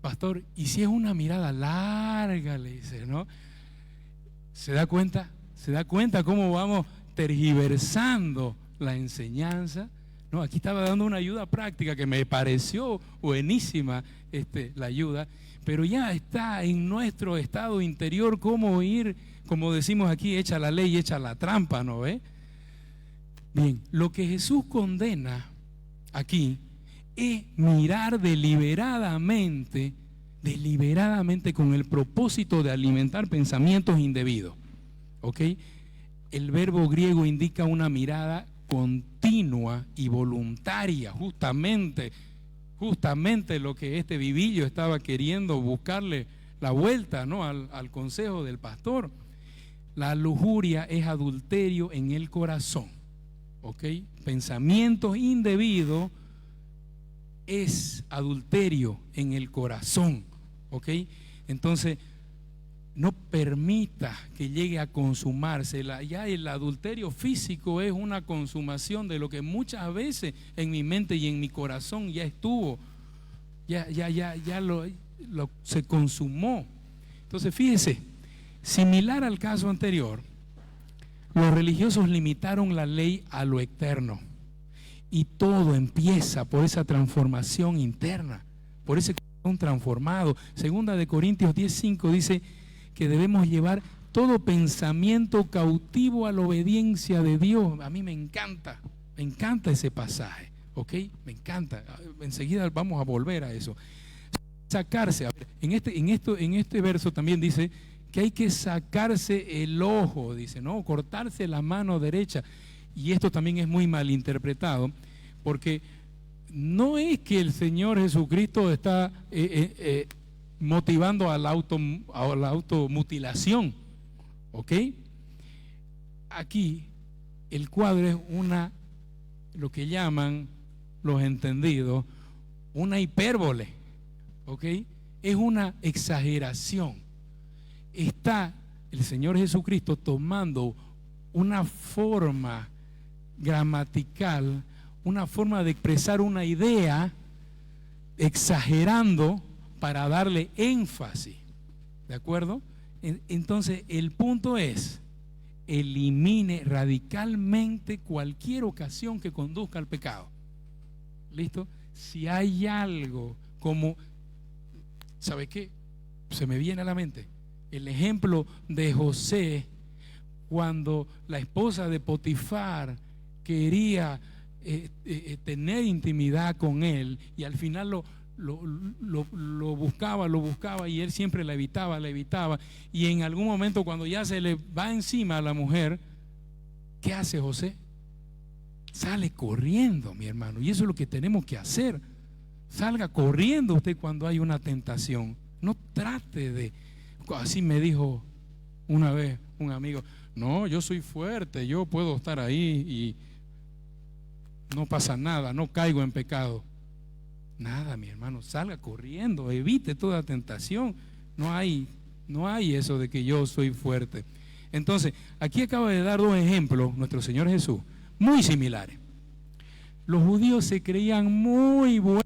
Pastor, ¿y si es una mirada larga? Le dice, ¿no? ¿Se da cuenta? ¿Se da cuenta cómo vamos tergiversando la enseñanza? No, aquí estaba dando una ayuda práctica que me pareció buenísima, la ayuda, pero ya está en nuestro estado interior cómo ir, como decimos aquí, echa la ley, echa la trampa, ¿no ve? Bien, lo que Jesús condena aquí es mirar deliberadamente con el propósito de alimentar pensamientos indebidos, ¿ok? El verbo griego indica una mirada continua y voluntaria, justamente lo que este vivillo estaba queriendo buscarle la vuelta, ¿no? al consejo del pastor. La lujuria es adulterio en el corazón, ¿ok? Pensamientos indebidos es adulterio en el corazón, ¿ok? Entonces, no permita que llegue a consumarse. Ya el adulterio físico es una consumación de lo que muchas veces en mi mente y en mi corazón ya estuvo, se consumó. Entonces, fíjese, similar al caso anterior, los religiosos limitaron la ley a lo externo. Y todo empieza por esa transformación interna, por ese corazón transformado. Segunda de Corintios 10:5 dice que debemos llevar todo pensamiento cautivo a la obediencia de Dios. A mí me encanta ese pasaje, ¿ok? Me encanta. Enseguida vamos a volver a eso. Sacarse, a ver, en este verso también dice que hay que sacarse el ojo, dice, ¿no? Cortarse la mano derecha. Y esto también es muy mal interpretado, porque no es que el Señor Jesucristo está motivando a la automutilación, ¿ok? Aquí el cuadro es lo que llaman los entendidos, una hipérbole, ¿ok? Es una exageración. Está el Señor Jesucristo tomando una forma gramatical, una forma de expresar una idea, exagerando para darle énfasis, ¿de acuerdo? Entonces el punto es, elimine radicalmente cualquier ocasión que conduzca al pecado. ¿Listo? Si hay algo como, ¿sabe qué? Se me viene a la mente el ejemplo de José, cuando la esposa de Potifar quería tener intimidad con él y al final lo buscaba y él siempre la evitaba y en algún momento cuando ya se le va encima a la mujer, ¿qué hace José? Sale corriendo, mi hermano, y eso es lo que tenemos que hacer. Salga corriendo usted cuando hay una tentación. No trate de, así me dijo una vez un amigo, no, yo soy fuerte, yo puedo estar ahí y no pasa nada, no caigo en pecado. Nada, mi hermano, salga corriendo, evite toda tentación. No hay eso de que yo soy fuerte. Entonces, aquí acaba de dar dos ejemplos nuestro Señor Jesús, muy similares. Los judíos se creían muy buenos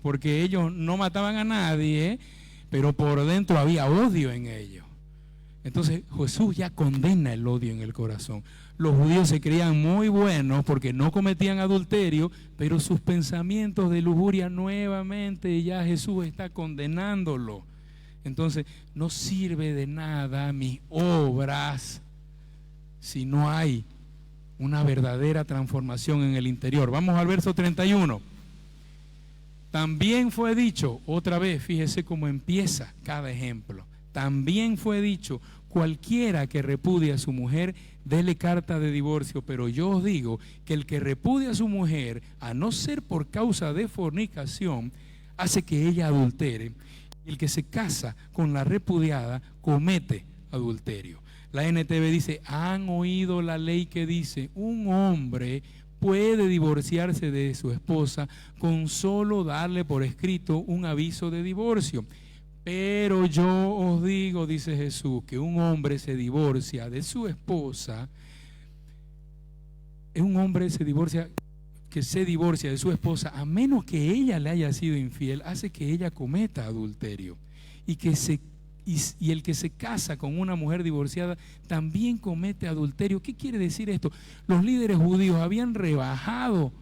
porque ellos no mataban a nadie, pero por dentro había odio en ellos. Entonces Jesús ya condena el odio en el corazón. Los judíos se creían muy buenos porque no cometían adulterio, pero sus pensamientos de lujuria nuevamente ya Jesús está condenándolo. Entonces no sirve de nada mis obras si no hay una verdadera transformación en el interior. Vamos al verso 31. También fue dicho, otra vez, fíjese cómo empieza cada ejemplo. También fue dicho, cualquiera que repudie a su mujer, dele carta de divorcio. Pero yo os digo que el que repudia a su mujer, a no ser por causa de fornicación, hace que ella adultere. El que se casa con la repudiada comete adulterio. La NTV dice, han oído la ley que dice, un hombre puede divorciarse de su esposa con solo darle por escrito un aviso de divorcio. Pero yo os digo, dice Jesús, que un hombre se divorcia de su esposa, que se divorcia de su esposa, a menos que ella le haya sido infiel, hace que ella cometa adulterio. Y el que se casa con una mujer divorciada también comete adulterio. ¿Qué quiere decir esto? Los líderes judíos habían rebajado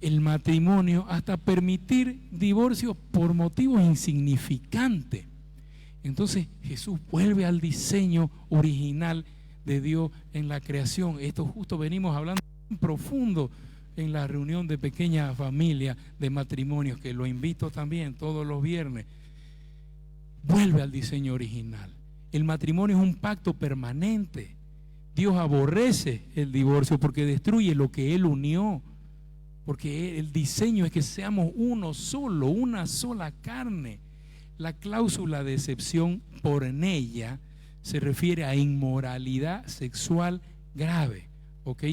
el matrimonio hasta permitir divorcios por motivos insignificantes. Entonces Jesús vuelve al diseño original de Dios en la creación. Esto justo venimos hablando en profundo en la reunión de pequeña familia de matrimonios, que lo invito también todos los viernes. Vuelve al diseño original. El matrimonio es un pacto permanente. Dios aborrece el divorcio porque destruye lo que Él unió. Porque el diseño es que seamos uno solo, una sola carne. La cláusula de excepción por en ella se refiere a inmoralidad sexual grave. ¿Ok?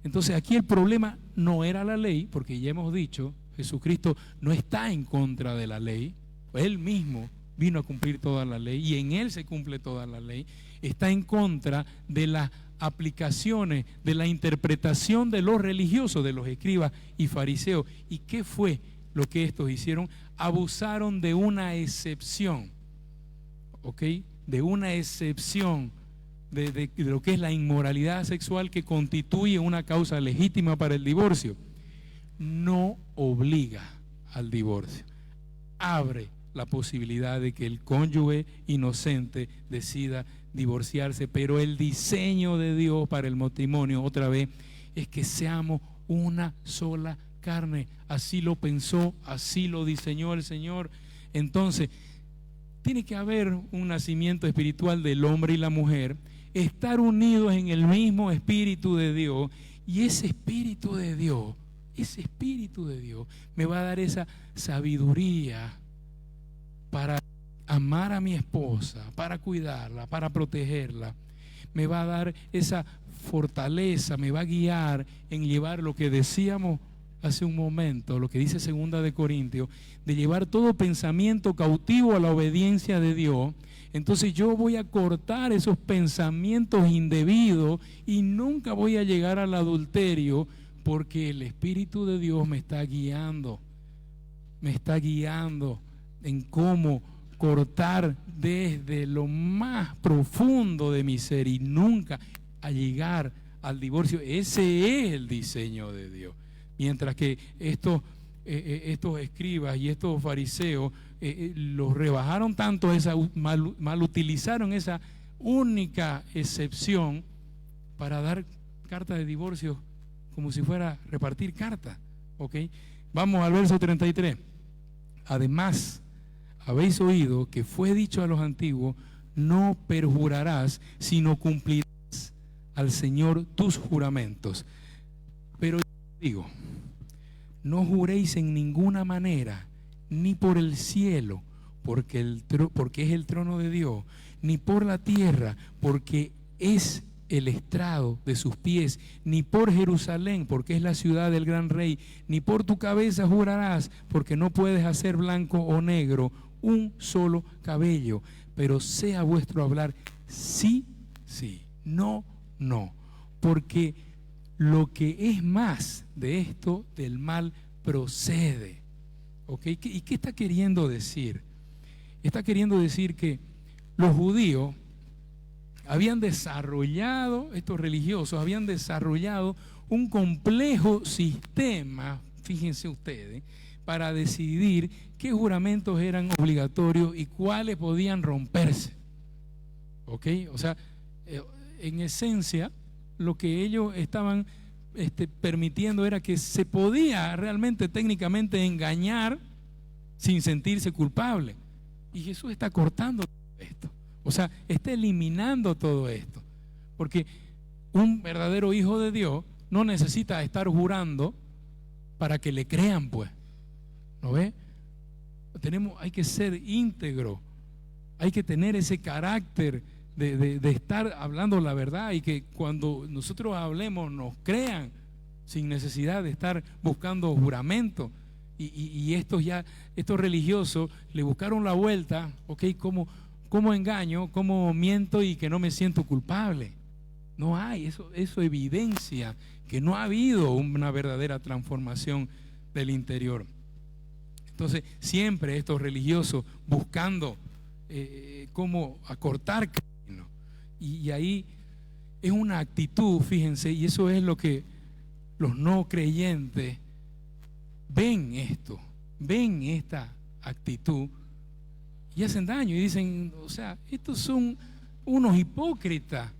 Entonces aquí el problema no era la ley, porque ya hemos dicho, Jesucristo no está en contra de la ley. Él mismo vino a cumplir toda la ley y en Él se cumple toda la ley. Está en contra de las aplicaciones, de la interpretación de los religiosos, de los escribas y fariseos. ¿Y qué fue lo que estos hicieron? Abusaron de una excepción, ¿ok? De una excepción de lo que es la inmoralidad sexual, que constituye una causa legítima para el divorcio. No obliga al divorcio, abre la posibilidad de que el cónyuge inocente decida divorciarse, pero el diseño de Dios para el matrimonio, otra vez, es que seamos una sola carne. Así lo pensó, así lo diseñó el Señor. Entonces, tiene que haber un nacimiento espiritual del hombre y la mujer, estar unidos en el mismo Espíritu de Dios, y ese Espíritu de Dios me va a dar esa sabiduría para amar a mi esposa, para cuidarla, para protegerla. Me va a dar esa fortaleza, me va a guiar en llevar lo que decíamos hace un momento, lo que dice 2 de Corintios, de llevar todo pensamiento cautivo a la obediencia de Dios. Entonces yo voy a cortar esos pensamientos indebidos y nunca voy a llegar al adulterio, porque el Espíritu de Dios me está guiando en cómo cortar desde lo más profundo de mi ser y nunca a llegar al divorcio. Ese es el diseño de Dios. Mientras que estos escribas y estos fariseos los rebajaron tanto, mal utilizaron esa única excepción para dar carta de divorcio como si fuera repartir cartas. ¿Ok? Vamos al verso 33. Además, habéis oído que fue dicho a los antiguos, no perjurarás, sino cumplirás al Señor tus juramentos. Pero yo digo, no juréis en ninguna manera, ni por el cielo, porque es el trono de Dios, ni por la tierra, porque es el estrado de sus pies, ni por Jerusalén, porque es la ciudad del gran rey, ni por tu cabeza jurarás, porque no puedes hacer blanco o negro un solo cabello. Pero sea vuestro hablar sí, sí, no, no, porque lo que es más de esto, del mal procede. ¿Ok? ¿Y qué está queriendo decir? Está queriendo decir que los judíos habían desarrollado, estos religiosos habían desarrollado un complejo sistema, fíjense ustedes, para decidir qué juramentos eran obligatorios y cuáles podían romperse. ¿Ok? O sea, en esencia, lo que ellos estaban permitiendo era que se podía realmente técnicamente engañar sin sentirse culpable. Y Jesús está cortando todo esto. O sea, está eliminando todo esto. Porque un verdadero hijo de Dios no necesita estar jurando para que le crean, pues. ¿No ve? Hay que ser íntegro. Hay que tener ese carácter de estar hablando la verdad y que cuando nosotros hablemos nos crean sin necesidad de estar buscando juramento. Y estos religiosos le buscaron la vuelta, ¿ok? ¿Cómo engaño? ¿Cómo miento y que no me siento culpable? No hay, eso evidencia que no ha habido una verdadera transformación del interior. Entonces, siempre estos religiosos buscando cómo acortar camino. Y ahí es una actitud, fíjense, y eso es lo que los no creyentes ven esto, ven esta actitud y hacen daño y dicen, o sea, estos son unos hipócritas.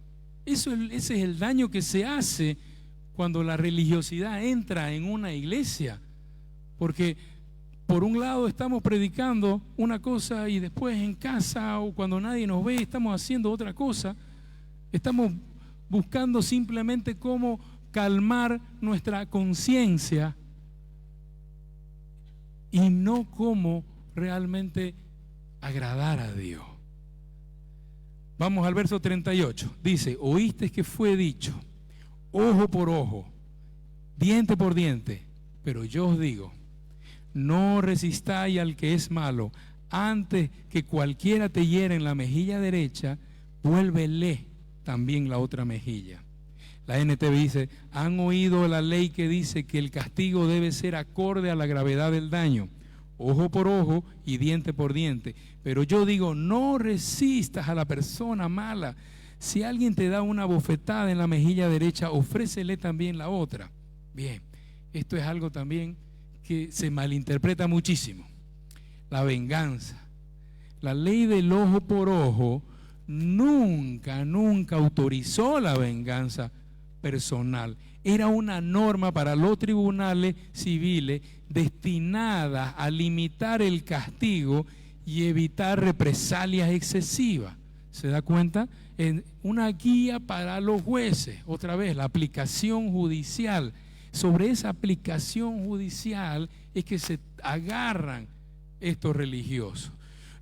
Ese es el daño que se hace cuando la religiosidad entra en una iglesia, porque por un lado estamos predicando una cosa y después en casa o cuando nadie nos ve estamos haciendo otra cosa. Estamos buscando simplemente cómo calmar nuestra conciencia y no cómo realmente agradar a Dios. Vamos al verso 38. Dice, oíste que fue dicho, ojo por ojo, diente por diente, pero yo os digo, no resistáis al que es malo. Antes que cualquiera te hiera en la mejilla derecha, vuélvele también la otra mejilla. La NTV dice, han oído la ley que dice que el castigo debe ser acorde a la gravedad del daño, ojo por ojo y diente por diente. Pero yo digo, no resistas a la persona mala. Si alguien te da una bofetada en la mejilla derecha, ofrécele también la otra. Bien, esto es algo también que se malinterpreta muchísimo. La venganza. La ley del ojo por ojo nunca autorizó la venganza personal. Era una norma para los tribunales civiles destinada a limitar el castigo y evitar represalias excesivas. ¿Se da cuenta? Una guía para los jueces. Otra vez, la aplicación judicial. Sobre esa aplicación judicial es que se agarran estos religiosos.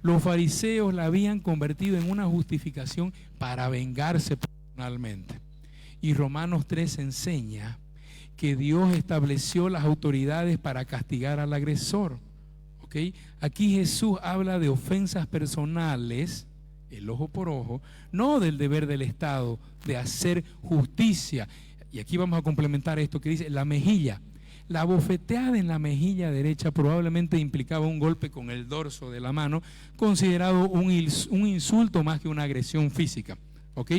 Los fariseos la habían convertido en una justificación para vengarse personalmente. Y Romanos 3 enseña que Dios estableció las autoridades para castigar al agresor. ¿Ok? Aquí Jesús habla de ofensas personales, el ojo por ojo, no del deber del Estado de hacer justicia. Y aquí vamos a complementar esto que dice la mejilla. La bofeteada en la mejilla derecha probablemente implicaba un golpe con el dorso de la mano, considerado un insulto más que una agresión física. ¿Ok?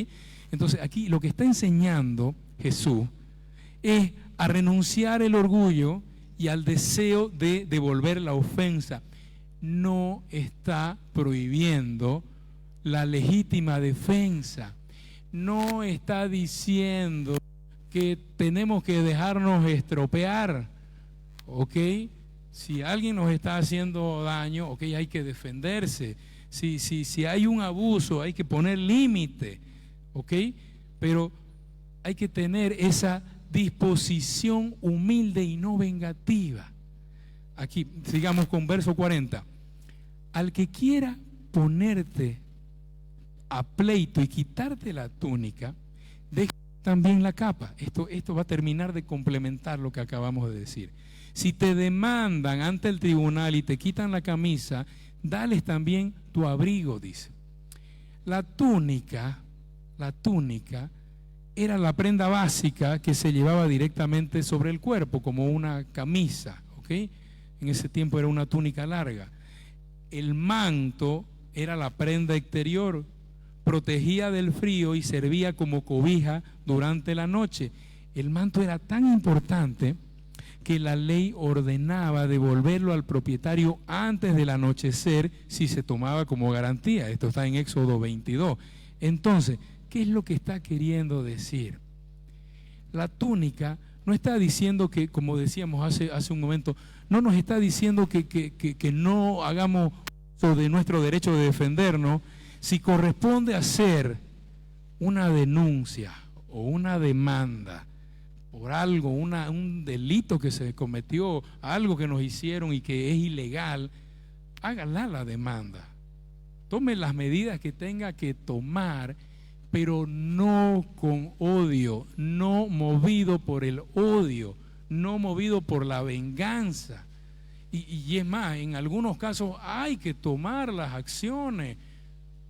Entonces aquí lo que está enseñando Jesús es a renunciar el orgullo y al deseo de devolver la ofensa. No está prohibiendo la legítima defensa. No está diciendo que tenemos que dejarnos estropear, ¿ok? Si alguien nos está haciendo daño, ¿ok? Hay que defenderse. Si hay un abuso, hay que poner límite, ¿ok? Pero hay que tener esa disposición humilde y no vengativa. Aquí, sigamos con verso 40. Al que quiera ponerte a pleito y quitarte la túnica, deja también la capa. Esto va a terminar de complementar lo que acabamos de decir. Si te demandan ante el tribunal y te quitan la camisa, dales también tu abrigo, dice. La túnica era la prenda básica que se llevaba directamente sobre el cuerpo, como una camisa, ¿ok? En ese tiempo era una túnica larga. El manto era la prenda exterior, protegía del frío y servía como cobija durante la noche. El manto era tan importante que la ley ordenaba devolverlo al propietario antes del anochecer si se tomaba como garantía. Esto está en Éxodo 22. Entonces, ¿qué es lo que está queriendo decir? La túnica no está diciendo que, como decíamos hace un momento, no nos está diciendo que no hagamos uso de nuestro derecho de defendernos. Si corresponde hacer una denuncia o una demanda por algo, un delito que se cometió, algo que nos hicieron y que es ilegal, hágala la demanda. Tome las medidas que tenga que tomar, pero no con odio, no movido por el odio, no movido por la venganza. Y es más, en algunos casos hay que tomar las acciones,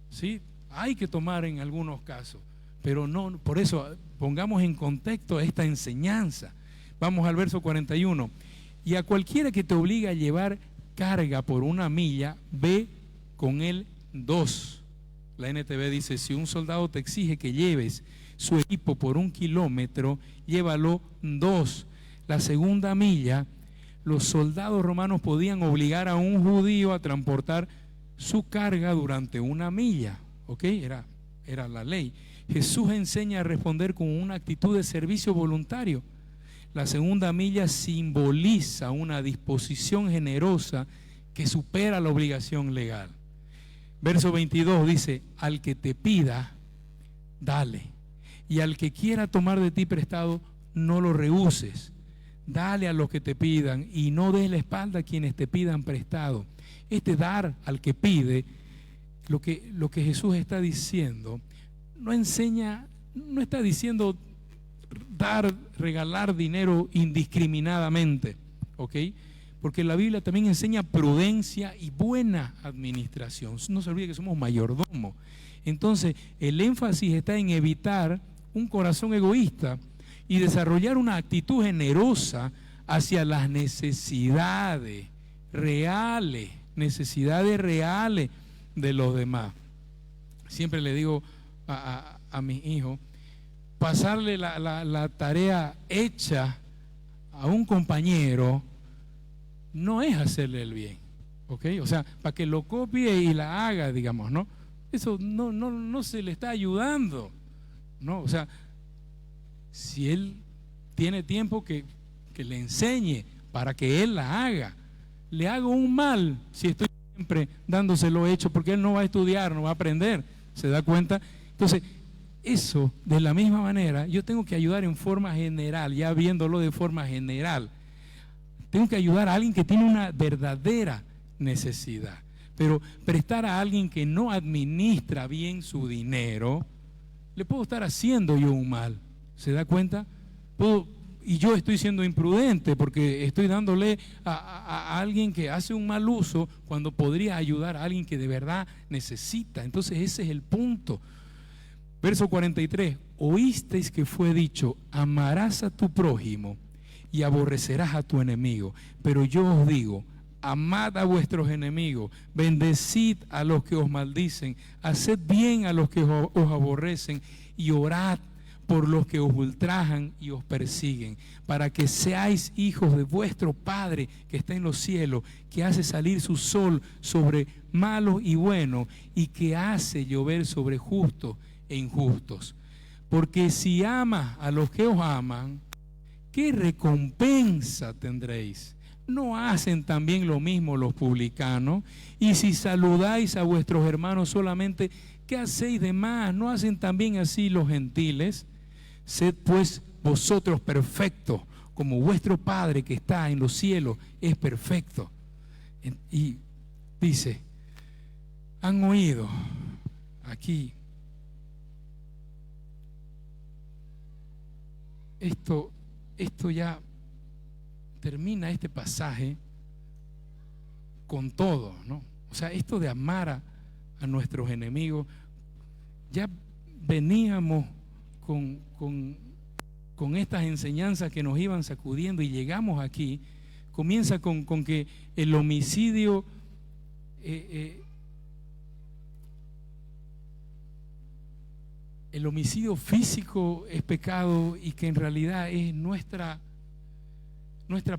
¿sí? Hay que tomar en algunos casos, pero no, por eso pongamos en contexto esta enseñanza. Vamos al verso 41. Y a cualquiera que te obligue a llevar carga por 1 milla, ve con él 2. La NTV dice, si un soldado te exige que lleves su equipo por 1 kilómetro, llévalo 2. La segunda milla, los soldados romanos podían obligar a un judío a transportar su carga durante 1 milla. ¿Ok? Era la ley. Jesús enseña a responder con una actitud de servicio voluntario. La segunda milla simboliza una disposición generosa que supera la obligación legal. Verso 22 dice, al que te pida, dale. Y al que quiera tomar de ti prestado, no lo rehuses. Dale a los que te pidan y no des la espalda a quienes te pidan prestado. Este dar al que pide, lo que Jesús está diciendo, no está diciendo regalar dinero indiscriminadamente, ¿ok? Porque la Biblia también enseña prudencia y buena administración. No se olvide que somos mayordomos. Entonces, el énfasis está en evitar un corazón egoísta y desarrollar una actitud generosa hacia las necesidades reales de los demás. Siempre le digo a mis hijos, pasarle la tarea hecha a un compañero no es hacerle el bien, ¿ok? O sea, para que lo copie y la haga, digamos, ¿no? Eso no se le está ayudando, ¿no? O sea, si él tiene tiempo que le enseñe para que él la haga. Le hago un mal si estoy siempre dándoselo hecho, porque él no va a estudiar, no va a aprender, ¿se da cuenta? Entonces, eso, de la misma manera, yo tengo que ayudar en forma general, ya viéndolo de forma general. Tengo que ayudar a alguien que tiene una verdadera necesidad. Pero prestar a alguien que no administra bien su dinero, le puedo estar haciendo yo un mal. ¿Se da cuenta? Y yo estoy siendo imprudente porque estoy dándole a alguien que hace un mal uso cuando podría ayudar a alguien que de verdad necesita. Entonces ese es el punto. Verso 43, oísteis que fue dicho, amarás a tu prójimo y aborrecerás a tu enemigo. Pero yo os digo, amad a vuestros enemigos, bendecid a los que os maldicen, haced bien a los que os aborrecen y orad por los que os ultrajan y os persiguen, para que seáis hijos de vuestro Padre que está en los cielos, que hace salir su sol sobre malos y buenos, y que hace llover sobre justos e injustos. Porque si amas a los que os aman, ¿qué recompensa tendréis? ¿No hacen también lo mismo los publicanos? Y si saludáis a vuestros hermanos solamente, ¿qué hacéis de más? ¿No hacen también así los gentiles? Sed pues vosotros perfectos, como vuestro Padre que está en los cielos es perfecto. Y dice, han oído aquí, esto ya termina este pasaje con todo, ¿no? O sea, esto de amar a nuestros enemigos, ya veníamos con estas enseñanzas que nos iban sacudiendo y llegamos aquí. Comienza con que el homicidio físico es pecado y que en realidad es nuestra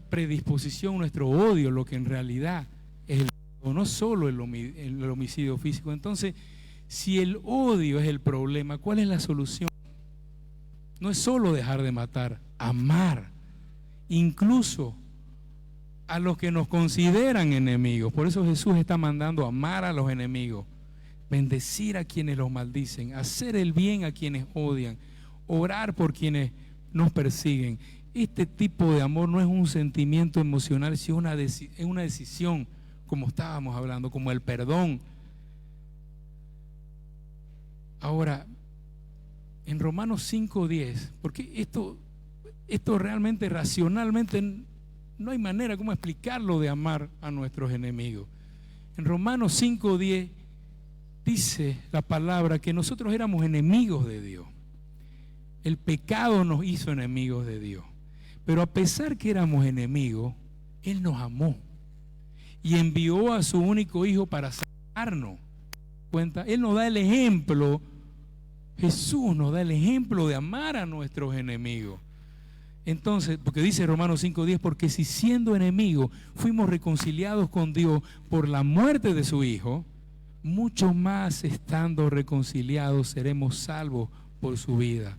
predisposición, nuestro odio, lo que en realidad es no solo el homicidio físico. Entonces, si el odio es el problema, ¿cuál es la solución? no es solo dejar de matar, amar, incluso a los que nos consideran enemigos. Por eso Jesús está mandando amar a los enemigos, bendecir a quienes los maldicen, hacer el bien a quienes odian, orar por quienes nos persiguen. Este tipo de amor no es un sentimiento emocional, sino es una decisión, como estábamos hablando, como el perdón. Ahora, en Romanos 5:10, porque esto realmente racionalmente no hay manera como explicarlo de amar a nuestros enemigos. En Romanos 5:10 dice la palabra que nosotros éramos enemigos de Dios. El pecado nos hizo enemigos de Dios. Pero a pesar que éramos enemigos, Él nos amó y envió a su único Hijo para salvarnos. ¿Cuenta? Él nos da el ejemplo, Jesús nos da el ejemplo de amar a nuestros enemigos. Entonces, porque dice Romanos 5:10, porque si siendo enemigos fuimos reconciliados con Dios por la muerte de su Hijo, mucho más estando reconciliados seremos salvos por su vida.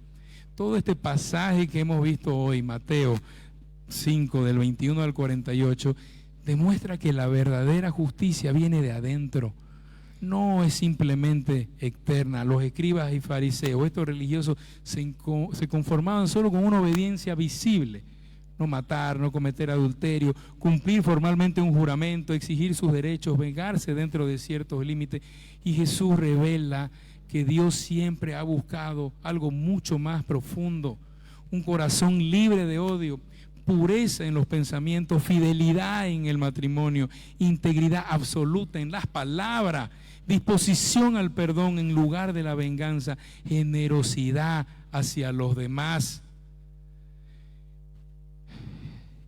Todo este pasaje que hemos visto hoy, Mateo 5, del 21 al 48, demuestra que la verdadera justicia viene de adentro. No es simplemente externa. Los escribas y fariseos, estos religiosos, se conformaban solo con una obediencia visible. No matar, no cometer adulterio, cumplir formalmente un juramento, exigir sus derechos, vengarse dentro de ciertos límites. Y Jesús revela que Dios siempre ha buscado algo mucho más profundo, un corazón libre de odio, pureza en los pensamientos, fidelidad en el matrimonio, integridad absoluta en las palabras, disposición al perdón en lugar de la venganza, generosidad hacia los demás.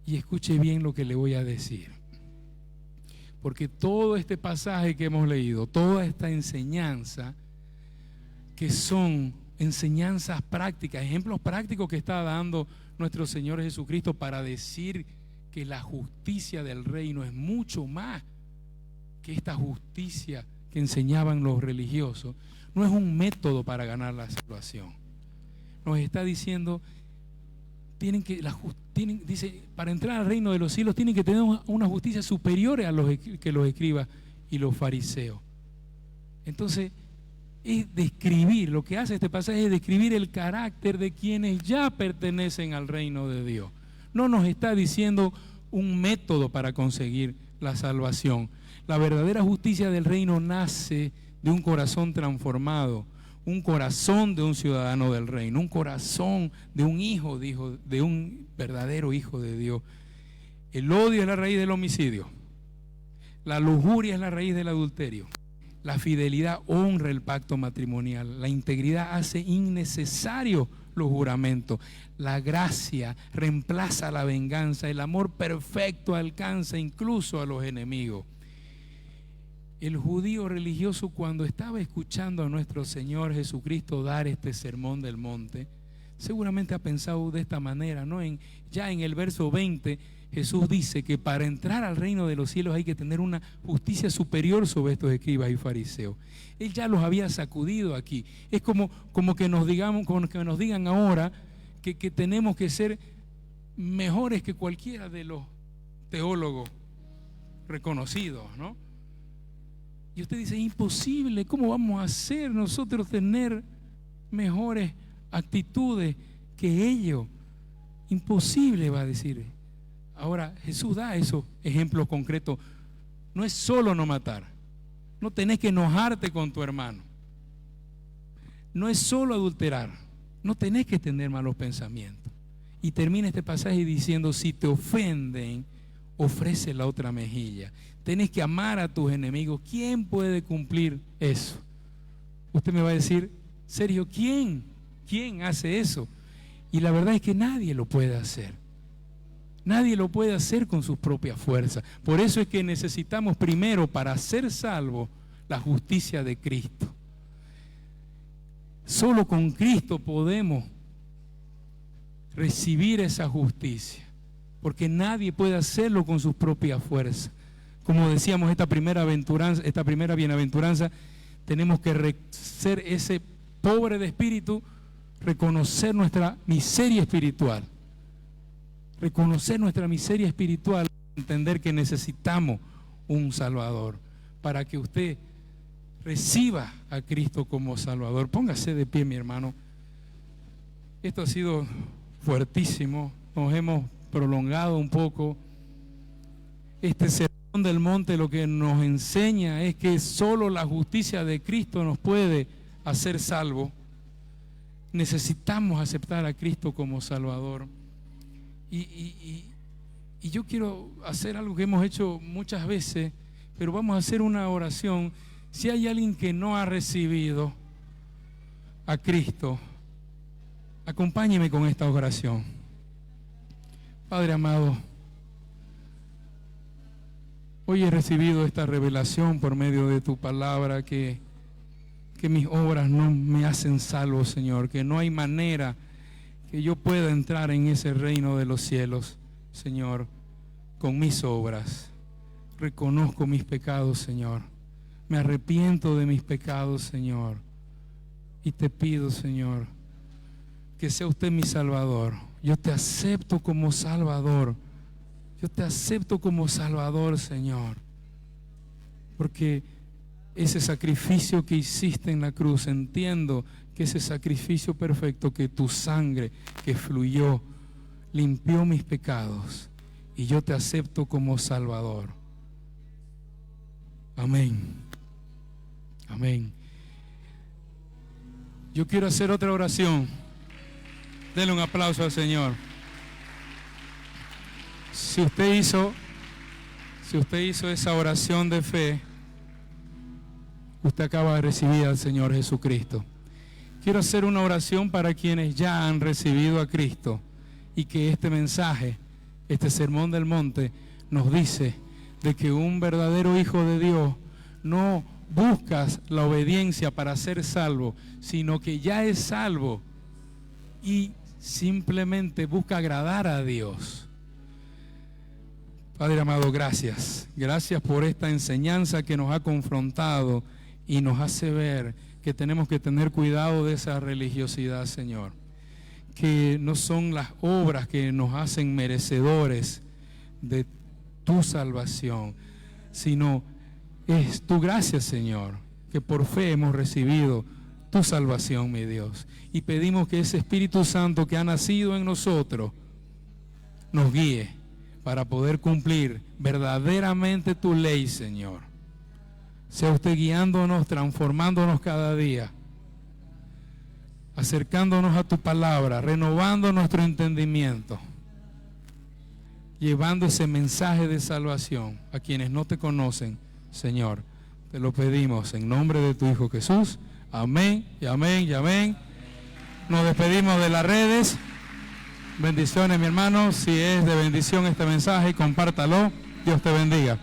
Y escuche bien lo que le voy a decir, porque todo este pasaje que hemos leído, toda esta enseñanza, que son enseñanzas prácticas, ejemplos prácticos que está dando nuestro Señor Jesucristo para decir que la justicia del reino es mucho más que esta justicia que enseñaban los religiosos. No es un método para ganar la salvación. Nos está diciendo, dice, para entrar al reino de los cielos tienen que tener una justicia superior a que los escribas y los fariseos. Entonces, es describir, lo que hace este pasaje es describir el carácter de quienes ya pertenecen al reino de Dios. No nos está diciendo un método para conseguir la salvación. La verdadera justicia del reino nace de un corazón transformado, un corazón de un ciudadano del reino, un corazón de un hijo, de un verdadero hijo de Dios. El odio es la raíz del homicidio, la lujuria es la raíz del adulterio. La fidelidad honra el pacto matrimonial. La integridad hace innecesario los juramentos. La gracia reemplaza la venganza. El amor perfecto alcanza incluso a los enemigos. El judío religioso, cuando estaba escuchando a nuestro Señor Jesucristo dar este sermón del monte, seguramente ha pensado de esta manera, ¿no? Ya en el verso 20, Jesús dice que para entrar al reino de los cielos hay que tener una justicia superior sobre estos escribas y fariseos. Él ya los había sacudido aquí. Es como que nos digan ahora que tenemos que ser mejores que cualquiera de los teólogos reconocidos, ¿no? Y usted dice, imposible, ¿cómo vamos a hacer nosotros tener mejores actitudes que ellos? Imposible, va a decir. Ahora, Jesús da esos ejemplos concretos. No es solo no matar. No tenés que enojarte con tu hermano. No es solo adulterar. No tenés que tener malos pensamientos. Y termina este pasaje diciendo, si te ofenden, ofrece la otra mejilla. Tenés que amar a tus enemigos. ¿Quién puede cumplir eso? Usted me va a decir, Sergio, ¿quién? ¿Quién hace eso? Y la verdad es que nadie lo puede hacer. Nadie lo puede hacer con sus propias fuerzas. Por eso es que necesitamos primero, para ser salvos, la justicia de Cristo. Solo con Cristo podemos recibir esa justicia, porque nadie puede hacerlo con sus propias fuerzas. Como decíamos, esta primera bienaventuranza, tenemos que ser ese pobre de espíritu reconocer nuestra miseria espiritual. Reconocer nuestra miseria espiritual, entender que necesitamos un Salvador, para que usted reciba a Cristo como Salvador. Póngase de pie, mi hermano. Esto ha sido fuertísimo, nos hemos prolongado un poco. Este sermón del monte lo que nos enseña es que solo la justicia de Cristo nos puede hacer salvos. Necesitamos aceptar a Cristo como Salvador. Y yo quiero hacer algo que hemos hecho muchas veces, pero vamos a hacer una oración. Si hay alguien que no ha recibido a Cristo, acompáñeme con esta oración. Padre amado, hoy he recibido esta revelación por medio de tu palabra, que mis obras no me hacen salvo, Señor, que no hay manera que yo pueda entrar en ese reino de los cielos, Señor, con mis obras. Reconozco mis pecados, Señor. Me arrepiento de mis pecados, Señor. Y te pido, Señor, que sea usted mi Salvador. Yo te acepto como Salvador. Yo te acepto como Salvador, Señor. Porque ese sacrificio que hiciste en la cruz, entiendo que ese sacrificio perfecto, que tu sangre que fluyó, limpió mis pecados. Y yo te acepto como Salvador. Amén. Amén. Yo quiero hacer otra oración. Denle un aplauso al Señor. Si usted hizo esa oración de fe, usted acaba de recibir al Señor Jesucristo. Quiero hacer una oración para quienes ya han recibido a Cristo y que este mensaje, este sermón del monte, nos dice de que un verdadero hijo de Dios no busca la obediencia para ser salvo, sino que ya es salvo y simplemente busca agradar a Dios. Padre amado, gracias. Gracias por esta enseñanza que nos ha confrontado y nos hace ver que tenemos que tener cuidado de esa religiosidad, Señor. Que no son las obras que nos hacen merecedores de tu salvación, sino es tu gracia, Señor, que por fe hemos recibido tu salvación, mi Dios. Y pedimos que ese Espíritu Santo que ha nacido en nosotros nos guíe para poder cumplir verdaderamente tu ley, Señor. Sea usted guiándonos, transformándonos cada día, acercándonos a tu palabra, renovando nuestro entendimiento, llevando ese mensaje de salvación a quienes no te conocen, Señor. Te lo pedimos en nombre de tu Hijo Jesús. Amén y amén y amén. Nos despedimos de las redes. Bendiciones, mi hermano. Si es de bendición este mensaje, compártalo. Dios te bendiga.